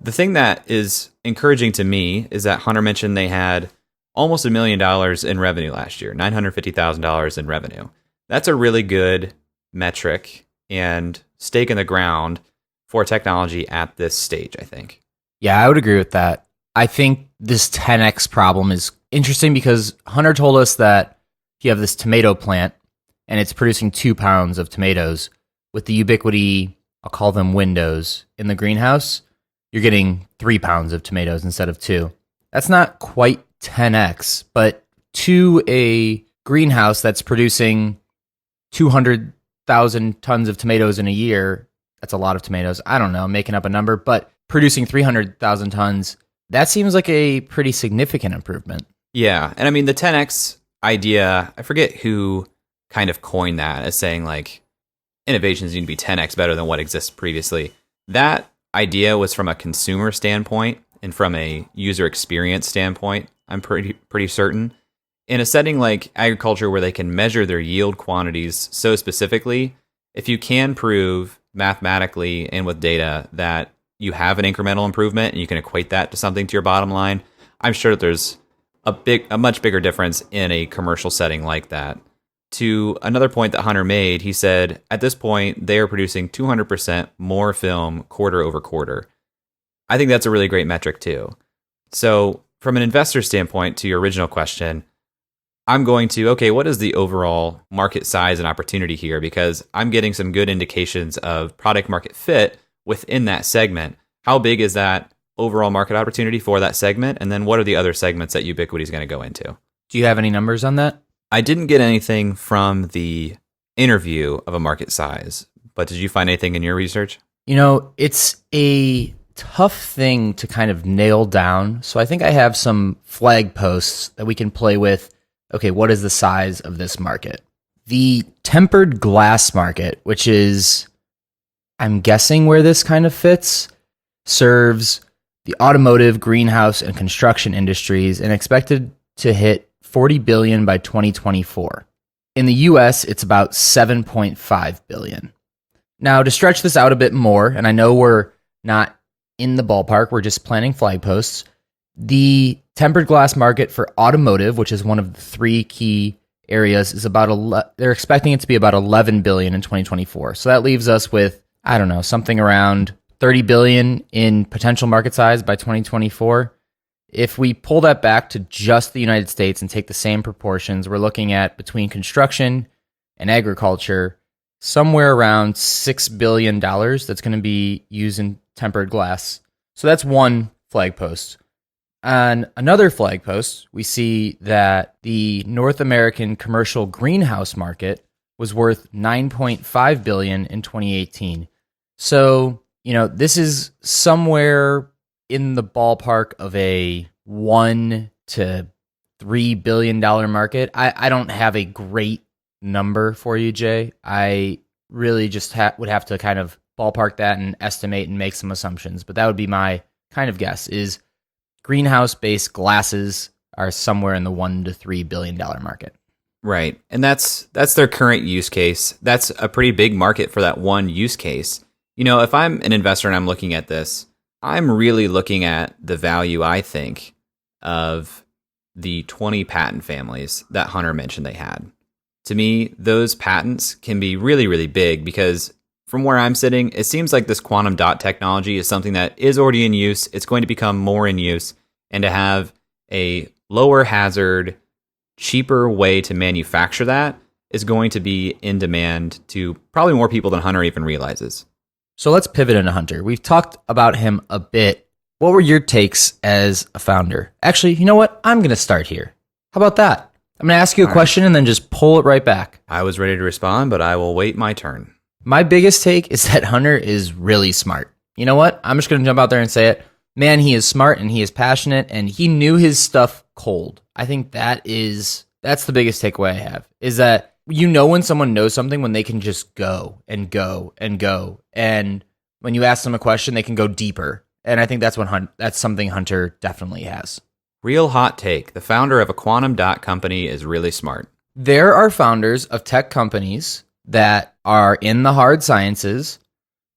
The thing that is encouraging to me is that Hunter mentioned they had almost $1 million in revenue last year, $950,000 in revenue. That's a really good metric and stake in the ground for technology at this stage, I think. Yeah, I would agree with that. I think this 10x problem is interesting because Hunter told us that if you have this tomato plant and it's producing 2 pounds of tomatoes with the UbiQD, I'll call them windows, in the greenhouse, you're getting 3 pounds of tomatoes instead of 2. That's not quite 10x, but to a greenhouse that's producing 200,000 tons of tomatoes in a year, that's a lot of tomatoes. I don't know, I'm making up a number, but producing 300,000 tons, that seems like a pretty significant improvement. Yeah, and I mean, the 10x idea, I forget who kind of coined that as saying like innovations need to be 10x better than what exists previously. That idea was from a consumer standpoint and from a user experience standpoint, I'm pretty certain. In a setting like agriculture where they can measure their yield quantities so specifically, if you can prove mathematically and with data that you have an incremental improvement and you can equate that to something to your bottom line, I'm sure that there's a much bigger difference in a commercial setting like that. To another point that Hunter made, he said, at this point, they are producing 200% more film quarter over quarter. I think that's a really great metric too. So from an investor standpoint, to your original question, I'm going to, okay, what is the overall market size and opportunity here? Because I'm getting some good indications of product market fit within that segment. How big is that overall market opportunity for that segment? And then what are the other segments that UbiQD is going to go into? Do you have any numbers on that? I didn't get anything from the interview of a market size, but did you find anything in your research? You know, it's a tough thing to kind of nail down. So I think I have some flag posts that we can play with. Okay, what is the size of this market? The tempered glass market, which is, I'm guessing where this kind of fits, serves the automotive, greenhouse, and construction industries and expected to hit $40 billion by 2024. In the US, it's about $7.5 billion. Now, to stretch this out a bit more, and I know we're not in the ballpark, we're just planning flag posts, the tempered glass market for automotive, which is one of the 3 key areas, is about they're expecting it to be about $11 billion in 2024. So that leaves us with, I don't know, something around $30 billion in potential market size by 2024. If we pull that back to just the United States and take the same proportions, we're looking at, between construction and agriculture, somewhere around $6 billion that's going to be used in tempered glass. So that's one flag post. On another flag post, we see that the North American commercial greenhouse market was worth $9.5 billion in 2018. So, you know, this is somewhere in the ballpark of a $1 to $3 billion market. I don't have a great number for you, Jay. I really just would have to kind of ballpark that and estimate and make some assumptions. But that would be my kind of guess, is greenhouse-based glasses are somewhere in the $1 to $3 billion market. Right. And that's their current use case. That's a pretty big market for that one use case. You know, if I'm an investor and I'm looking at this, I'm really looking at the value, I think, of the 20 patent families that Hunter mentioned they had. To me, those patents can be really, really big because from where I'm sitting, it seems like this quantum dot technology is something that is already in use. It's going to become more in use, and to have a lower hazard, cheaper way to manufacture that is going to be in demand to probably more people than Hunter even realizes. So let's pivot into Hunter. We've talked about him a bit. What were your takes as a founder? Actually, you know what? I'm going to start here. How about that? I'm going to ask you a question and then just pull it right back. I was ready to respond, but I will wait my turn. My biggest take is that Hunter is really smart. You know what? I'm just going to jump out there and say it. Man, he is smart and he is passionate and he knew his stuff cold. I think that's the biggest takeaway I have, is that you know when someone knows something when they can just go and go and go. And when you ask them a question, they can go deeper. And I think that's something Hunter definitely has. Real hot take. The founder of a quantum dot company is really smart. There are founders of tech companies that are in the hard sciences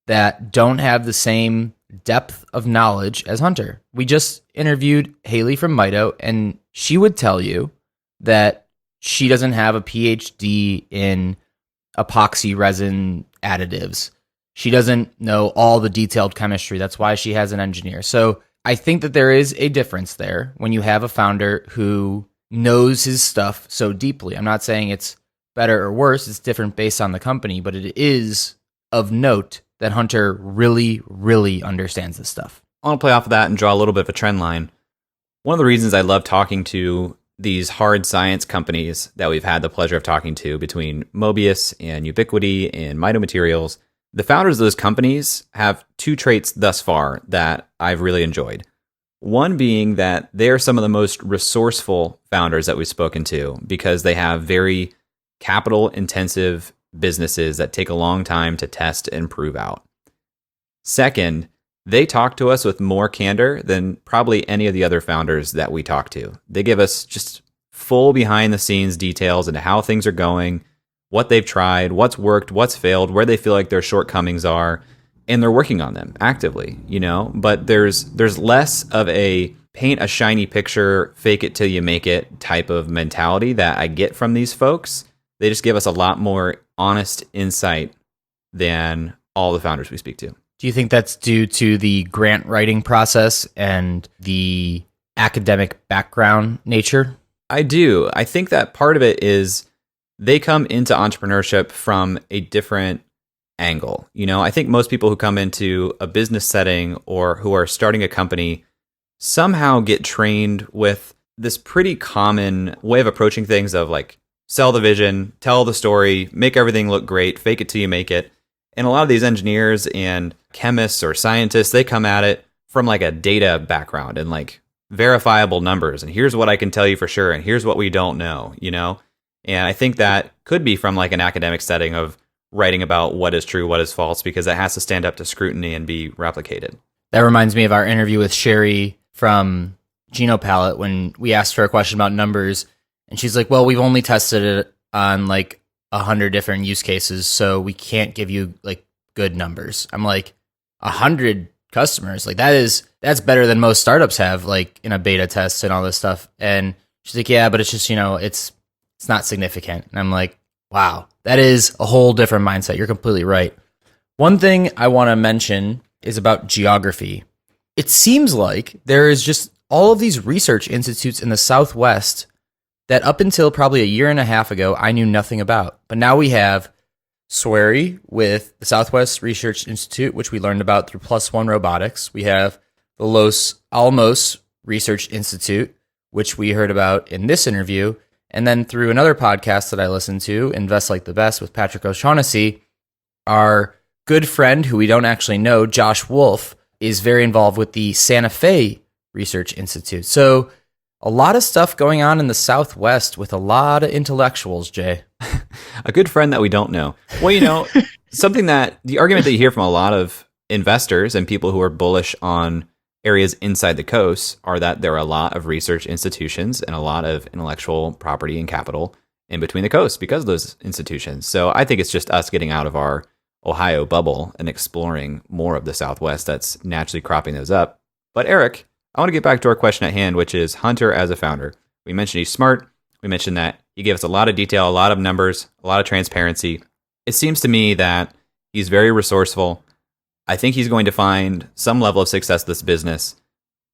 that don't have the same depth of knowledge as Hunter. We just interviewed Haley from Mito, and she would tell you that she doesn't have a PhD in epoxy resin additives. She doesn't know all the detailed chemistry. That's why she has an engineer. So I think that there is a difference there when you have a founder who knows his stuff so deeply. I'm not saying it's better or worse. It's different based on the company, but it is of note that Hunter really, really understands this stuff. I want to play off of that and draw a little bit of a trend line. One of the reasons I love talking to these hard science companies that we've had the pleasure of talking to between Mobius and UbiQD and Mito Materials, the founders of those companies have two traits thus far that I've really enjoyed. One being that they're some of the most resourceful founders that we've spoken to because they have very capital intensive businesses that take a long time to test and prove out. Second, they talk to us with more candor than probably any of the other founders that we talk to. They give us just full behind the scenes details into how things are going, what they've tried, what's worked, what's failed, where they feel like their shortcomings are, and they're working on them actively, but there's less of a paint a shiny picture, fake it till you make it type of mentality that I get from these folks. They just give us a lot more honest insight than all the founders we speak to. Do you think that's due to the grant writing process and the academic background nature? I do. I think that part of it is they come into entrepreneurship from a different angle. I think most people who come into a business setting or who are starting a company somehow get trained with this pretty common way of approaching things of like, sell the vision, tell the story, make everything look great, fake it till you make it. And a lot of these engineers and chemists or scientists, they come at it from like a data background and like verifiable numbers. And here's what I can tell you for sure. And here's what we don't know, And I think that could be from like an academic setting of writing about what is true, what is false, because it has to stand up to scrutiny and be replicated. That reminds me of our interview with Sherry from GenoPalette when we asked her a question about numbers. And she's like, well, we've only tested it on like 100 different use cases, so we can't give you like good numbers. I'm like, 100 customers, like that's better than most startups have, like in a beta test and all this stuff. And she's like, yeah, but it's just, it's not significant. And I'm like, wow, that is a whole different mindset. You're completely right. One thing I want to mention is about geography. It seems like there is just all of these research institutes in the Southwest that up until probably a year and a half ago, I knew nothing about. But now we have SWRI with the Southwest Research Institute, which we learned about through Plus One Robotics. We have the Los Alamos Research Institute, which we heard about in this interview. And then through another podcast that I listened to, Invest Like the Best with Patrick O'Shaughnessy, our good friend who we don't actually know, Josh Wolf, is very involved with the Santa Fe Research Institute. So a lot of stuff going on in the Southwest with a lot of intellectuals, Jay. A good friend that we don't know. Well, something that the argument that you hear from a lot of investors and people who are bullish on areas inside the coast are that there are a lot of research institutions and a lot of intellectual property and capital in between the coasts because of those institutions. So I think it's just us getting out of our Ohio bubble and exploring more of the Southwest that's naturally cropping those up. But Eric, I want to get back to our question at hand, which is Hunter as a founder. We mentioned he's smart. We mentioned that he gave us a lot of detail, a lot of numbers, a lot of transparency. It seems to me that he's very resourceful. I think he's going to find some level of success in this business.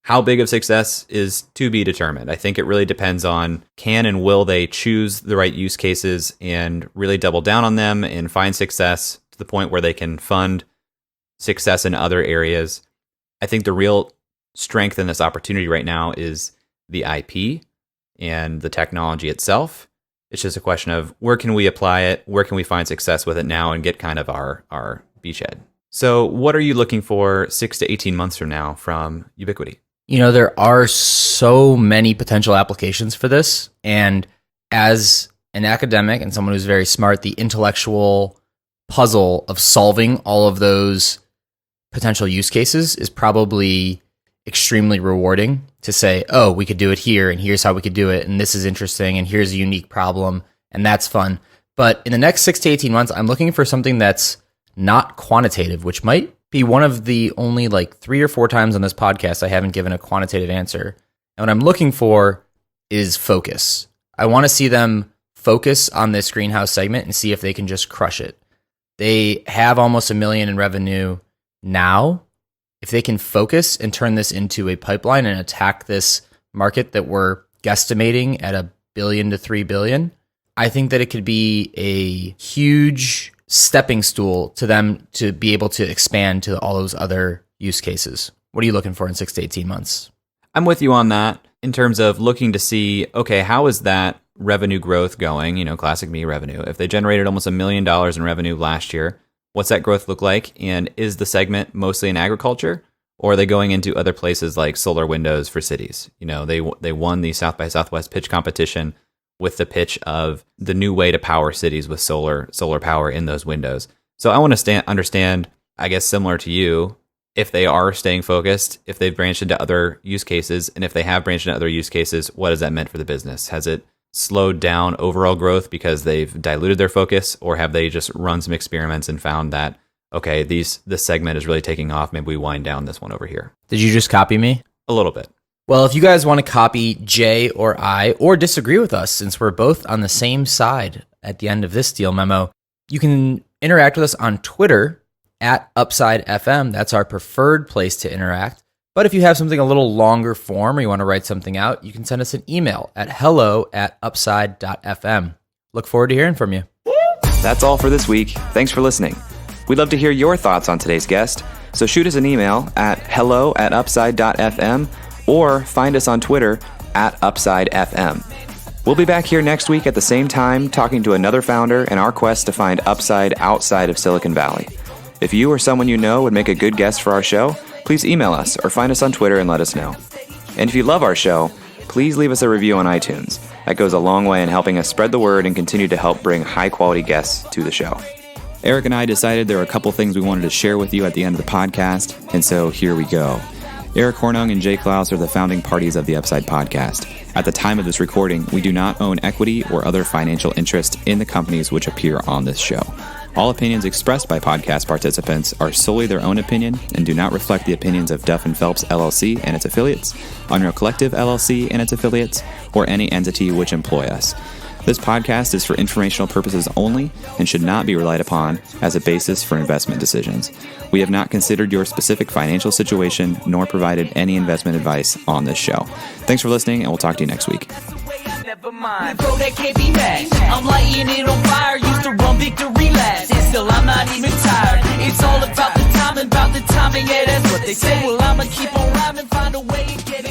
How big of success is to be determined. I think it really depends on can and will they choose the right use cases and really double down on them and find success to the point where they can fund success in other areas. I think the real strength in this opportunity right now is the IP and the technology itself. It's just a question of where can we apply it? Where can we find success with it now and get kind of our beachhead? So what are you looking for 6 to 18 months from now from UbiQD? There are so many potential applications for this. And as an academic and someone who's very smart, the intellectual puzzle of solving all of those potential use cases is probably extremely rewarding to say, oh, we could do it here, and here's how we could do it, and this is interesting, and here's a unique problem, and that's fun. But in the next 6 to 18 months, I'm looking for something that's not quantitative, which might be one of the only 3 or 4 times on this podcast I haven't given a quantitative answer. And what I'm looking for is focus. I want to see them focus on this greenhouse segment and see if they can just crush it. They have almost $1 million in revenue now. If they can focus and turn this into a pipeline and attack this market that we're guesstimating at $1 billion to $3 billion, I think that it could be a huge stepping stool to them to be able to expand to all those other use cases. What are you looking for in 6 to 18 months? I'm with you on that in terms of looking to see, okay, how is that revenue growth going? Classic me revenue. If they generated almost $1 million in revenue last year, what's that growth look like? And is the segment mostly in agriculture, or are they going into other places like solar windows for cities? They won the South by Southwest pitch competition with the pitch of the new way to power cities with solar power in those windows. So I want to understand, I guess similar to you, if they are staying focused, if they've branched into other use cases, and if they have branched into other use cases, what has that meant for the business? Has it slowed down overall growth because they've diluted their focus, or have they just run some experiments and found that, okay, this segment is really taking off, maybe we wind down this one over here? Did you just copy me? A little bit. Well, if you guys want to copy Jay or I, or disagree with us, since we're both on the same side at the end of this deal memo, you can interact with us on Twitter at UpsideFM. That's our preferred place to interact. But if you have something a little longer form, or you want to write something out, you can send us an email at hello@upside.fm. Look forward to hearing from you. That's all for this week. Thanks for listening. We'd love to hear your thoughts on today's guest, so shoot us an email at hello@upside.fm, or find us on Twitter at UpsideFM. We'll be back here next week at the same time talking to another founder in our quest to find upside outside of Silicon Valley. If you or someone you know would make a good guest for our show, please email us or find us on Twitter and let us know. And if you love our show, please leave us a review on iTunes. That goes a long way in helping us spread the word and continue to help bring high-quality guests to the show. Eric and I decided there were a couple things we wanted to share with you at the end of the podcast, and so here we go. Eric Hornung and Jay Klaus are the founding parties of the Upside podcast. At the time of this recording, we do not own equity or other financial interest in the companies which appear on this show. All opinions expressed by podcast participants are solely their own opinion and do not reflect the opinions of Duff & Phelps LLC and its affiliates, Unreal Collective LLC and its affiliates, or any entity which employ us. This podcast is for informational purposes only and should not be relied upon as a basis for investment decisions. We have not considered your specific financial situation nor provided any investment advice on this show. Thanks for listening, and we'll talk to you next week. Never mind. Bro, that can't be matched. I'm lighting it on fire. Used to run victory laps, and still I'm not even tired. It's all about the timing, yeah, that's what they say. Well, I'ma keep on rhyming, find a way and get it.